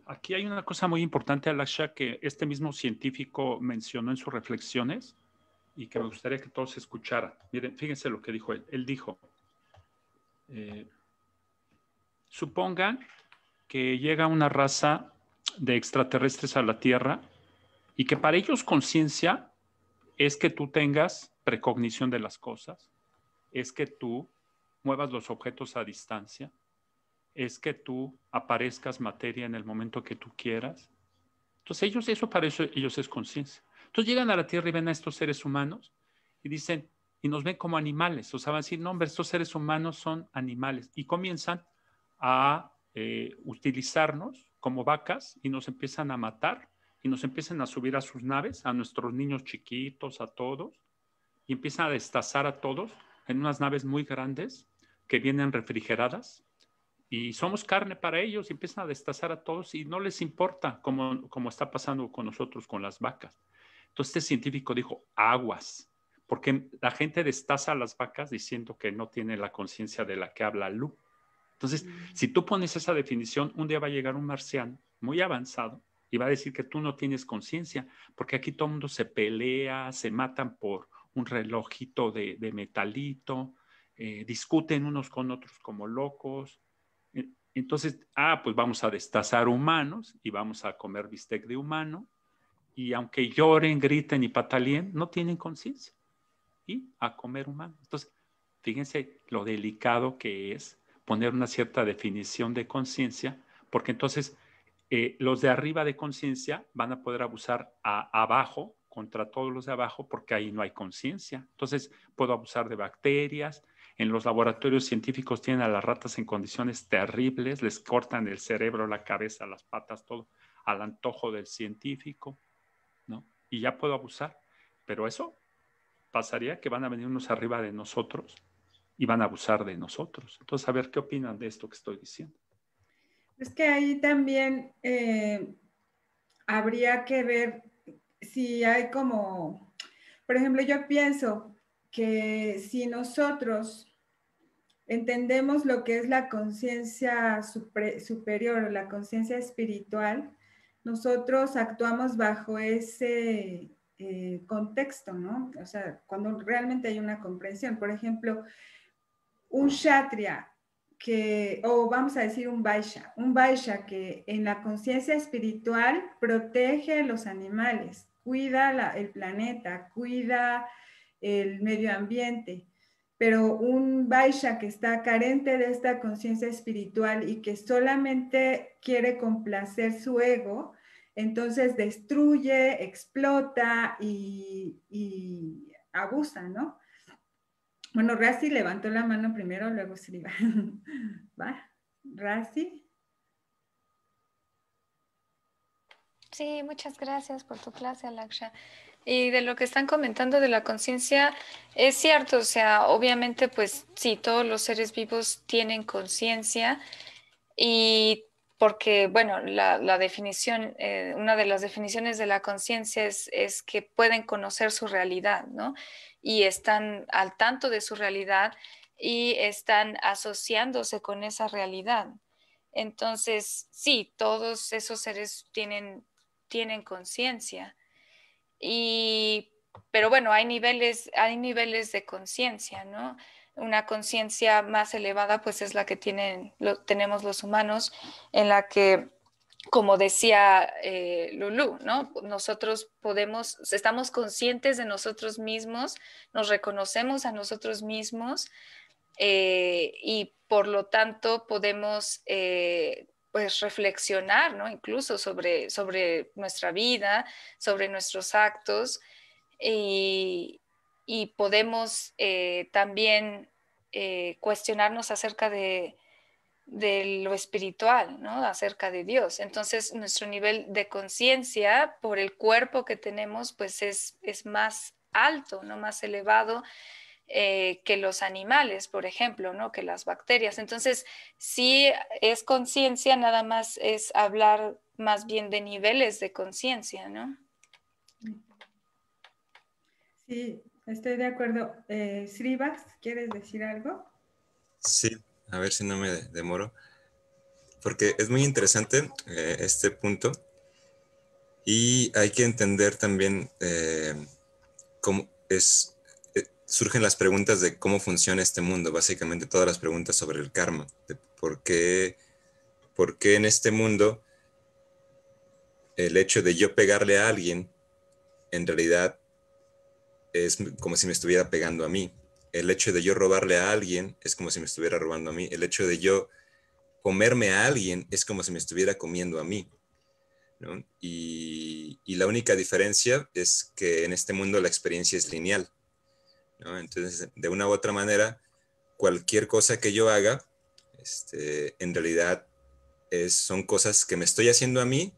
Aquí hay una cosa muy importante, Alaksha, que este mismo científico mencionó en sus reflexiones y que me gustaría que todos escucharan. Miren, fíjense lo que dijo él. Él dijo, supongan que llega una raza de extraterrestres a la Tierra y que para ellos conciencia es que tú tengas precognición de las cosas, es que tú muevas los objetos a distancia, es que tú aparezcas materia en el momento que tú quieras. Entonces para eso ellos es conciencia. Entonces llegan a la Tierra y ven a estos seres humanos y dicen, y nos ven como animales, o sea, van a decir, no, hombre, estos seres humanos son animales, y comienzan a utilizarnos como vacas y nos empiezan a matar y nos empiezan a subir a sus naves, a nuestros niños chiquitos, a todos, y empiezan a destazar a todos en unas naves muy grandes que vienen refrigeradas y somos carne para ellos y empiezan a destazar a todos y no les importa como está pasando con nosotros, con las vacas. Entonces este científico dijo, aguas, porque la gente destaza a las vacas diciendo que no tiene la conciencia de la que habla Lu. Entonces, si tú pones esa definición, un día va a llegar un marciano muy avanzado y va a decir que tú no tienes conciencia, porque aquí todo el mundo se pelea, se matan por un relojito de metalito, discuten unos con otros como locos. Entonces, pues vamos a destazar humanos y vamos a comer bistec de humano, y aunque lloren, griten y patalien, no tienen conciencia, y a comer humano. Entonces, fíjense lo delicado que es poner una cierta definición de conciencia, porque entonces los de arriba de conciencia van a poder abusar abajo contra todos los de abajo, porque ahí no hay conciencia. Entonces puedo abusar de bacterias. En los laboratorios científicos tienen a las ratas en condiciones terribles, les cortan el cerebro, la cabeza, las patas, todo al antojo del científico, ¿no? Y ya puedo abusar, pero eso pasaría que van a venir unos arriba de nosotros y van a abusar de nosotros. Entonces, a ver, ¿qué opinan de esto que estoy diciendo? Es que ahí también habría que ver si hay como, por ejemplo, yo pienso que si nosotros entendemos lo que es la conciencia superior, la conciencia espiritual, nosotros actuamos bajo ese contexto, ¿no? O sea, cuando realmente hay una comprensión. Por ejemplo, un kshatriya o vamos a decir un vaishya que en la conciencia espiritual protege a los animales, cuida el planeta, cuida el medio ambiente. Pero un vaishya que está carente de esta conciencia espiritual y que solamente quiere complacer su ego, entonces destruye, explota y abusa, ¿no? Bueno, Razi levantó la mano primero, luego Sriva. ¿Va? ¿Razi? Sí, muchas gracias por tu clase, Alaksha. Y de lo que están comentando de la conciencia, es cierto, o sea, obviamente, pues sí, todos los seres vivos tienen conciencia y porque, bueno, la definición, una de las definiciones de la conciencia es que pueden conocer su realidad, ¿no? Y están al tanto de su realidad y están asociándose con esa realidad. Entonces, sí, todos esos seres tienen conciencia. Pero bueno, hay niveles de conciencia, ¿no? Una conciencia más elevada, pues es la que tenemos los humanos, en la que, como decía Lulú, ¿no? Nosotros estamos conscientes de nosotros mismos, nos reconocemos a nosotros mismos y por lo tanto podemos pues reflexionar, ¿no? Incluso sobre nuestra vida, sobre nuestros actos y podemos también cuestionarnos acerca de lo espiritual, ¿no? Acerca de Dios. Entonces, nuestro nivel de conciencia por el cuerpo que tenemos, pues es más alto, ¿no? Más elevado que los animales, por ejemplo, ¿no? Que las bacterias. Entonces, sí es conciencia, nada más es hablar más bien de niveles de conciencia, ¿no? Sí, estoy de acuerdo. Srivas, ¿quieres decir algo? Sí, a ver si no me demoro, porque es muy interesante este punto y hay que entender también cómo surgen las preguntas de cómo funciona este mundo, básicamente todas las preguntas sobre el karma, de por qué en este mundo el hecho de yo pegarle a alguien en realidad es como si me estuviera pegando a mí. El hecho de yo robarle a alguien es como si me estuviera robando a mí. El hecho de yo comerme a alguien es como si me estuviera comiendo a mí, ¿no? Y la única diferencia es que en este mundo la experiencia es lineal, ¿no? Entonces, de una u otra manera, cualquier cosa que yo haga, en realidad son cosas que me estoy haciendo a mí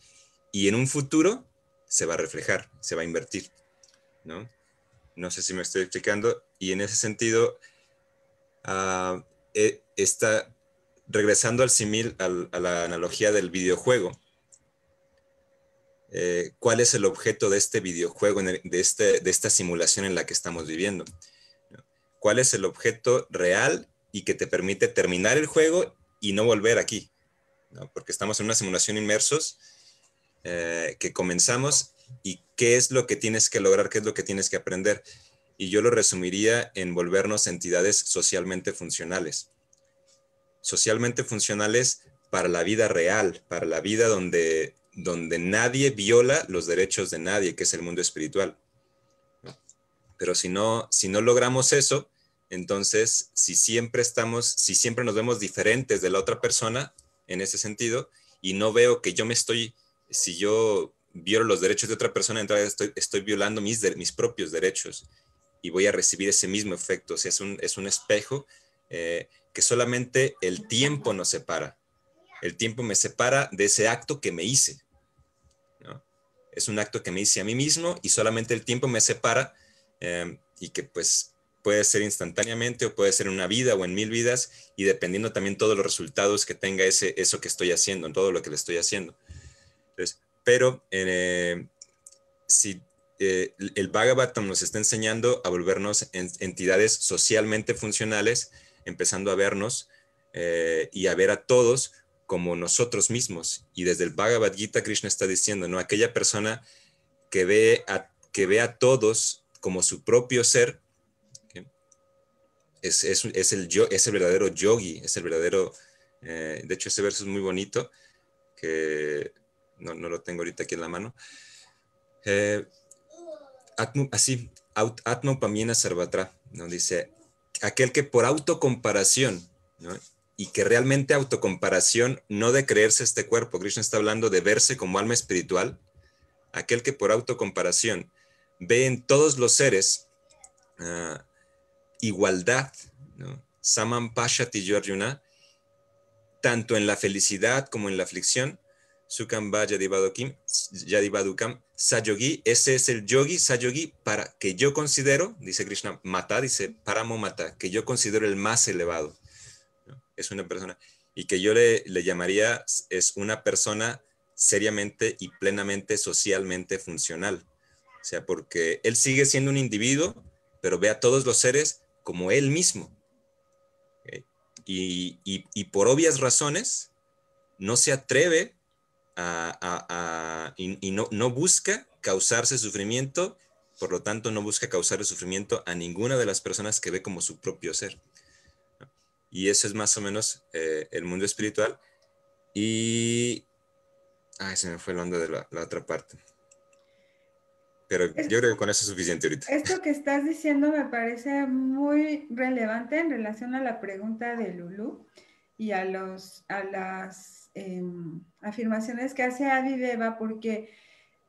y en un futuro se va a reflejar, se va a invertir, ¿no? No sé si me estoy explicando. Y en ese sentido, está regresando al símil, a la analogía del videojuego. ¿Cuál es el objeto de este videojuego, de esta simulación en la que estamos viviendo? ¿Cuál es el objeto real y que te permite terminar el juego y no volver aquí? ¿No? Porque estamos en una simulación inmersos, que comenzamos, y qué es lo que tienes que lograr, qué es lo que tienes que aprender. Y yo lo resumiría en volvernos entidades socialmente funcionales. Socialmente funcionales para la vida real, para la vida donde nadie viola los derechos de nadie, que es el mundo espiritual. Pero si no logramos eso, entonces si siempre nos vemos diferentes de la otra persona en ese sentido, y no veo que si yo violo los derechos de otra persona, entonces estoy violando mis propios derechos y voy a recibir ese mismo efecto. O sea, es un espejo que solamente el tiempo nos separa. El tiempo me separa de ese acto que me hice, ¿no? Es un acto que me hice a mí mismo y solamente el tiempo me separa, y que pues puede ser instantáneamente o puede ser en una vida o en 1000 vidas, y dependiendo también todos los resultados que tenga eso que estoy haciendo, en todo lo que le estoy haciendo. Entonces, pero si el Bhagavatam nos está enseñando a volvernos entidades socialmente funcionales, empezando a vernos y a ver a todos como nosotros mismos. Y desde el Bhagavad Gita, Krishna está diciendo, ¿no? Aquella persona que ve a todos como su propio ser, ¿okay? es el verdadero yogi, es el verdadero... de hecho, ese verso es muy bonito, que no lo tengo ahorita aquí en la mano. Atma Upamyena Sarvatra, ¿no? Dice, aquel que por autocomparación, ¿no? Y que realmente autocomparación, no de creerse este cuerpo, Krishna está hablando de verse como alma espiritual, aquel que por autocomparación ve en todos los seres igualdad, ¿no? Samam Pashati Arjuna, tanto en la felicidad como en la aflicción. Sukam va Yadivadukam Sayogi, ese es el yogi, Sayogi, para que yo considero, dice Krishna, Mata, dice Paramo Mata, que yo considero el más elevado, ¿no? Es una persona, y que yo le llamaría, es una persona seriamente y plenamente socialmente funcional. O sea, porque él sigue siendo un individuo, pero ve a todos los seres como él mismo. ¿Okay? Y por obvias razones, no se atreve y no busca causarse sufrimiento, por lo tanto no busca causarle sufrimiento a ninguna de las personas que ve como su propio ser. Y eso es más o menos el mundo espiritual. Y se me fue el onda de la otra parte. Pero yo creo que con eso es suficiente ahorita. Esto que estás diciendo me parece muy relevante en relación a la pregunta de Lulu y a las afirmaciones que hace Adi Deva, porque,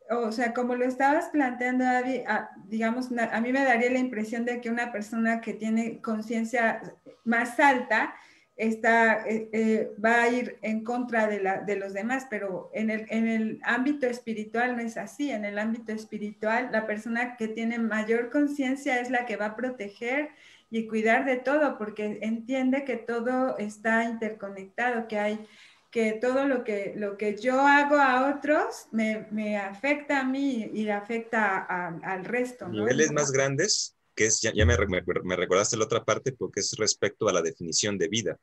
o sea, como lo estabas planteando, Adi, digamos, a mí me daría la impresión de que una persona que tiene conciencia más alta va a ir en contra de los demás, pero en el ámbito espiritual no es así. En el ámbito espiritual, la persona que tiene mayor conciencia es la que va a proteger y cuidar de todo, porque entiende que todo está interconectado, que todo lo que yo hago a otros me afecta a mí y le afecta al resto, ¿no? Niveles más grandes, que es, ya me recordaste la otra parte, porque es respecto a la definición de vida,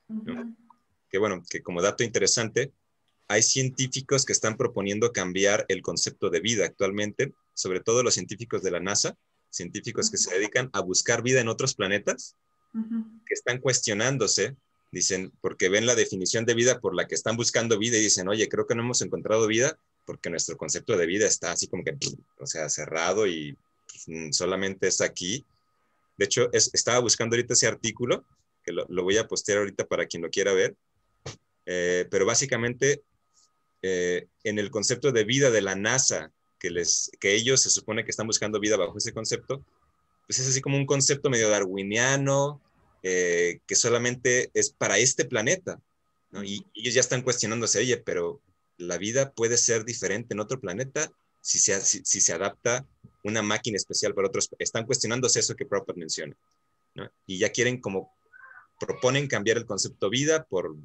¿no? Que bueno, que como dato interesante, hay científicos que están proponiendo cambiar el concepto de vida actualmente, sobre todo los científicos de la NASA, científicos que se dedican a buscar vida en otros planetas, que están cuestionándose, dicen, porque ven la definición de vida por la que están buscando vida y dicen, oye, creo que no hemos encontrado vida porque nuestro concepto de vida está así como que, o sea, cerrado y solamente es aquí. De hecho, estaba buscando ahorita ese artículo, que lo voy a postear ahorita para quien lo quiera ver, pero básicamente en el concepto de vida de la NASA, que ellos se supone que están buscando vida bajo ese concepto, pues es así como un concepto medio darwiniano, que solamente es para este planeta. ¿no? Y ellos ya están cuestionándose, oye, pero la vida puede ser diferente en otro planeta si se adapta una máquina especial para otros. Están cuestionándose eso que Prabhupada menciona, ¿no? Y ya quieren proponen cambiar el concepto vida por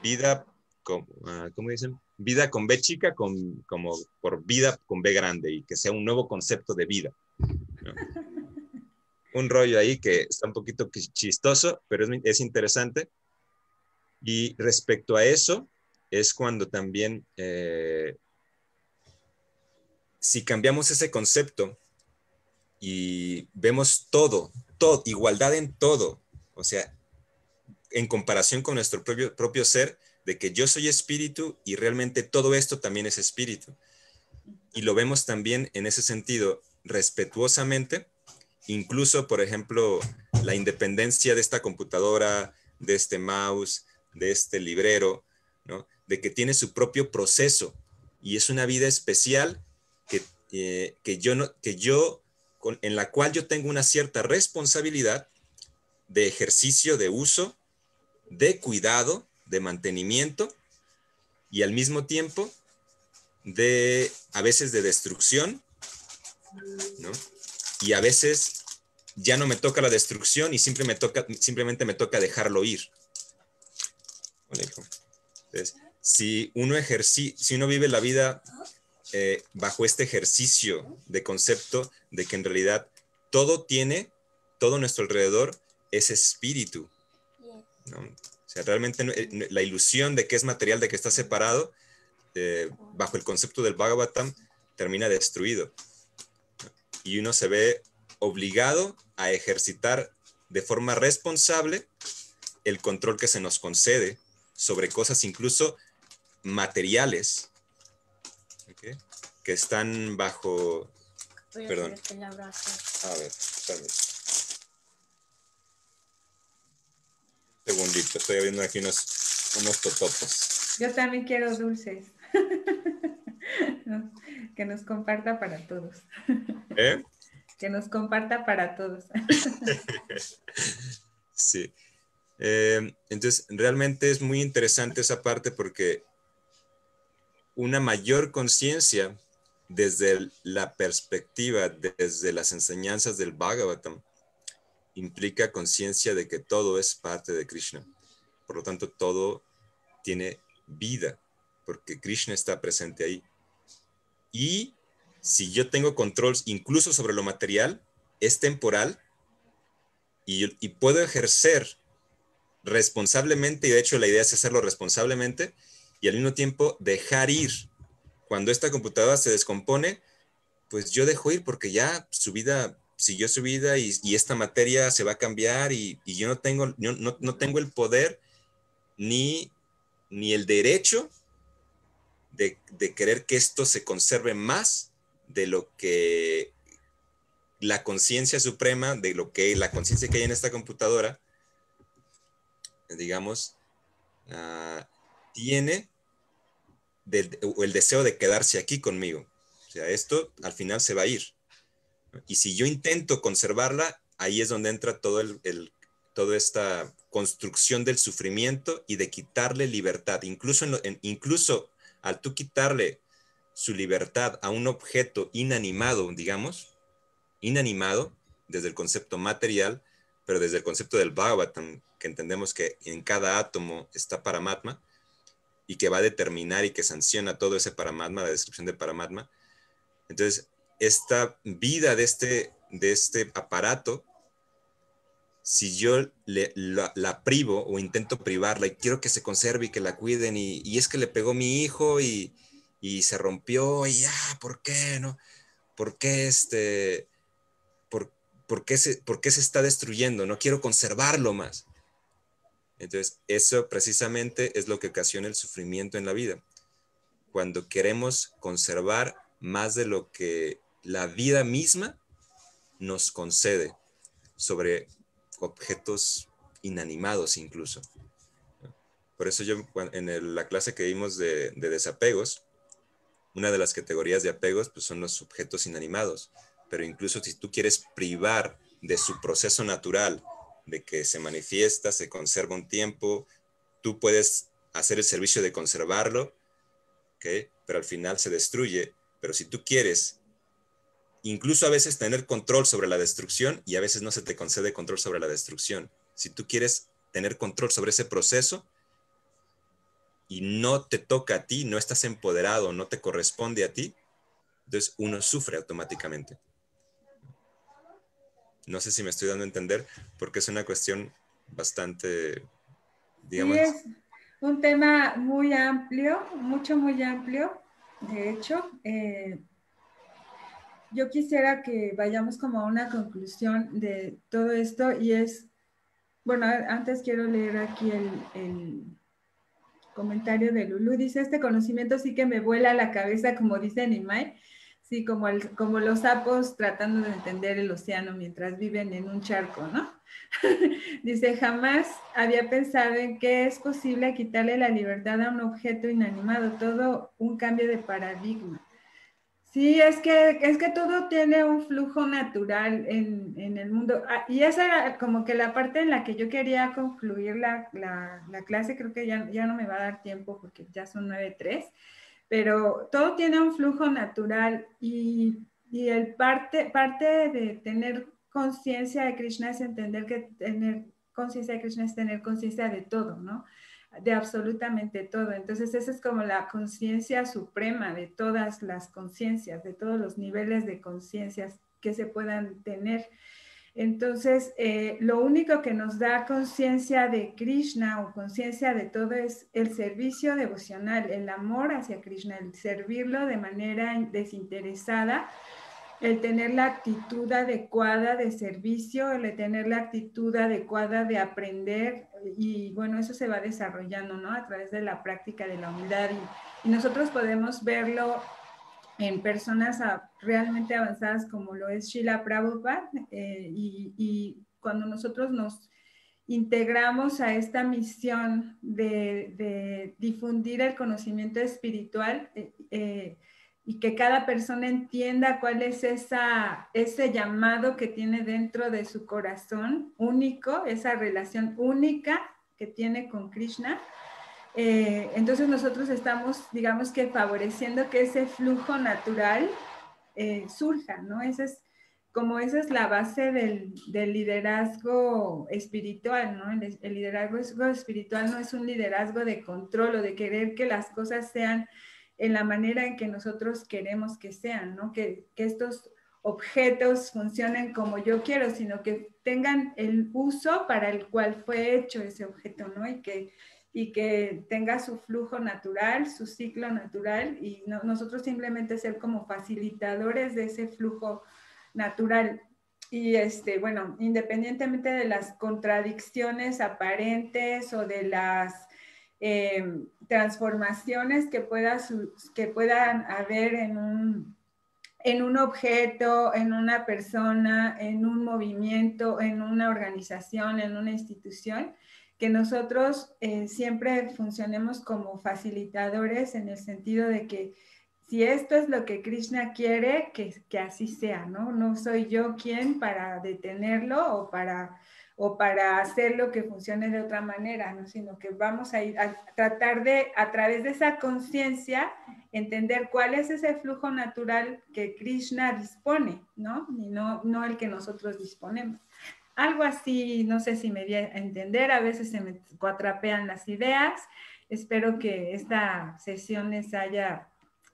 vida, ¿cómo dicen? Vida con B chica, como por vida con B grande, y que sea un nuevo concepto de vida, ¿no? Un rollo ahí que está un poquito chistoso, pero es interesante. Y respecto a eso, es cuando también, si cambiamos ese concepto y vemos todo, igualdad en todo, o sea, en comparación con nuestro propio ser, de que yo soy espíritu y realmente todo esto también es espíritu. Y lo vemos también en ese sentido, respetuosamente, incluso, por ejemplo, la independencia de esta computadora, de este mouse, de este librero, ¿no? De que tiene su propio proceso y es una vida especial en la cual yo tengo una cierta responsabilidad de ejercicio, de uso, de cuidado, de mantenimiento y al mismo tiempo a veces de destrucción, ¿no? Y a veces ya no me toca la destrucción y simplemente me toca dejarlo ir. Entonces, si uno vive la vida bajo este ejercicio de concepto de que en realidad todo nuestro alrededor es espíritu, ¿no? O sea, realmente la ilusión de que es material, de que está separado, bajo el concepto del Bhagavatam, termina destruido. Y uno se ve obligado a ejercitar de forma responsable el control que se nos concede sobre cosas incluso materiales, ¿okay? Que están bajo... Perdón. A ver, espérame. Un segundito, estoy abriendo aquí unos totopos. Yo también quiero dulces. Que nos comparta para todos. ¿Eh? Que nos comparta para todos. Sí. Entonces, realmente es muy interesante esa parte porque una mayor conciencia desde la perspectiva, desde las enseñanzas del Bhagavatam, implica conciencia de que todo es parte de Krishna. Por lo tanto, todo tiene vida, porque Krishna está presente ahí. Y si yo tengo control incluso sobre lo material, es temporal, y puedo ejercer responsablemente, y de hecho la idea es hacerlo responsablemente, y al mismo tiempo dejar ir. Cuando esta computadora se descompone, pues yo dejo ir porque ya siguió su vida y esta materia se va a cambiar y yo no tengo el poder ni el derecho de querer que esto se conserve más de lo que la conciencia suprema, de lo que la conciencia que hay en esta computadora, digamos, tiene el deseo de quedarse aquí conmigo. O sea, esto al final se va a ir. Y si yo intento conservarla, ahí es donde entra toda esta construcción del sufrimiento y de quitarle libertad. Incluso al tú quitarle su libertad a un objeto inanimado, digamos, inanimado desde el concepto material, pero desde el concepto del Bhagavatam, que entendemos que en cada átomo está Paramatma, y que va a determinar y que sanciona todo ese Paramatma, la descripción de Paramatma. Entonces, esta vida de este aparato, si yo la privo o intento privarla y quiero que se conserve y que la cuiden, y es que le pegó mi hijo y se rompió, y ¿por qué no? ¿Por qué ¿por qué se está destruyendo? No quiero conservarlo más. Entonces, eso precisamente es lo que ocasiona el sufrimiento en la vida. Cuando queremos conservar más de lo que la vida misma nos concede sobre objetos inanimados incluso. Por eso yo, en la clase que vimos de desapegos, una de las categorías de apegos pues son los objetos inanimados. Pero incluso si tú quieres privar de su proceso natural, de que se manifiesta, se conserva un tiempo, tú puedes hacer el servicio de conservarlo, ¿okay? Pero al final se destruye. Pero si tú quieres, incluso a veces tener control sobre la destrucción, y a veces no se te concede control sobre la destrucción. Si tú quieres tener control sobre ese proceso y no te toca a ti, no estás empoderado, no te corresponde a ti, entonces uno sufre automáticamente. No sé si me estoy dando a entender, porque es una cuestión bastante, digamos... Sí, es un tema muy amplio, muy amplio. De hecho, yo quisiera que vayamos como a una conclusión de todo esto y es, bueno, antes quiero leer aquí el comentario de Lulu. Dice, este conocimiento sí que me vuela la cabeza, como dice Nimai. Sí, como los sapos tratando de entender el océano mientras viven en un charco, ¿no? Dice, jamás había pensado en que es posible quitarle la libertad a un objeto inanimado, todo un cambio de paradigma. Sí, es que todo tiene un flujo natural en el mundo. Y esa era como que la parte en la que yo quería concluir la clase. Creo que ya no me va a dar tiempo porque ya son 9:03, pero todo tiene un flujo natural y el parte de tener conciencia de Krishna es entender que tener conciencia de Krishna es tener conciencia de todo, ¿no? De absolutamente todo. Entonces esa es como la conciencia suprema de todas las conciencias, de todos los niveles de conciencias que se puedan tener. Entonces, lo único que nos da conciencia de Krishna o conciencia de todo es el servicio devocional, el amor hacia Krishna, el servirlo de manera desinteresada, el tener la actitud adecuada de servicio, el tener la actitud adecuada de aprender, y bueno, eso se va desarrollando, ¿no? A través de la práctica de la humildad, y nosotros podemos verlo en personas realmente avanzadas como lo es Srila Prabhupada, y cuando nosotros nos integramos a esta misión de difundir el conocimiento espiritual, y que cada persona entienda cuál es ese llamado que tiene dentro de su corazón único, esa relación única que tiene con Krishna. Entonces nosotros estamos, digamos que favoreciendo que ese flujo natural surja, ¿no? Esa es la base del liderazgo espiritual, ¿no? El liderazgo espiritual no es un liderazgo de control o de querer que las cosas sean en la manera en que nosotros queremos que sean, ¿no? Que estos objetos funcionen como yo quiero, sino que tengan el uso para el cual fue hecho ese objeto, ¿no? Y que tenga su flujo natural, su ciclo natural, y nosotros simplemente ser como facilitadores de ese flujo natural. Y bueno, independientemente de las contradicciones aparentes o de las transformaciones que puedan haber en un objeto, en una persona, en un movimiento, en una organización, en una institución, que nosotros siempre funcionemos como facilitadores en el sentido de que si esto es lo que Krishna quiere, que así sea, ¿no? No soy yo quien para detenerlo o para hacerlo que funcione de otra manera, ¿no? Sino que vamos a ir a tratar de, a través de esa conciencia, entender cuál es ese flujo natural que Krishna dispone, ¿no? Y no el que nosotros disponemos. Algo así, no sé si me di a entender, a veces se me cuatrapean las ideas. Espero que esta sesión les haya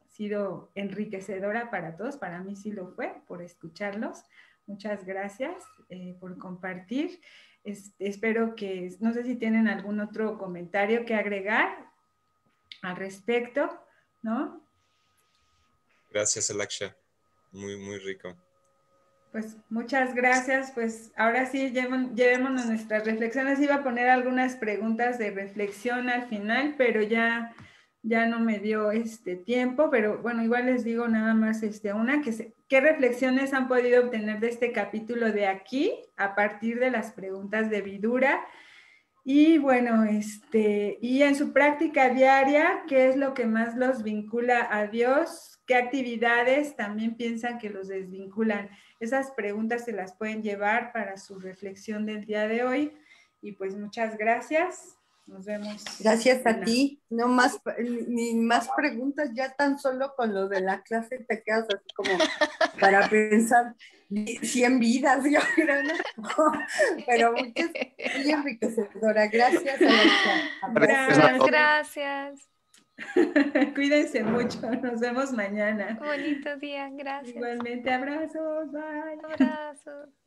sido enriquecedora para todos. Para mí sí lo fue, por escucharlos. Muchas gracias por compartir. Espero que, no sé si tienen algún otro comentario que agregar al respecto, ¿no? Gracias, Alaksha. Muy, muy rico. Pues muchas gracias. Pues ahora sí, llevémonos nuestras reflexiones. Iba a poner algunas preguntas de reflexión al final, pero ya no me dio tiempo. Pero bueno, igual les digo nada más una, ¿qué reflexiones han podido obtener de este capítulo de aquí a partir de las preguntas de Vidura? Y bueno, y en su práctica diaria, ¿qué es lo que más los vincula a Dios? ¿Qué actividades también piensan que los desvinculan? Esas preguntas se las pueden llevar para su reflexión del día de hoy. Y pues muchas gracias. Nos vemos. Gracias a ti. No más, ni más preguntas, ya tan solo con lo de la clase te quedas así como para pensar 100 vidas, yo creo, ¿no? Pero muy enriquecedora. Gracias, Alexa. Gracias. Cuídense mucho. Nos vemos mañana. Bonito día. Gracias. Igualmente, abrazos. Bye. Abrazos.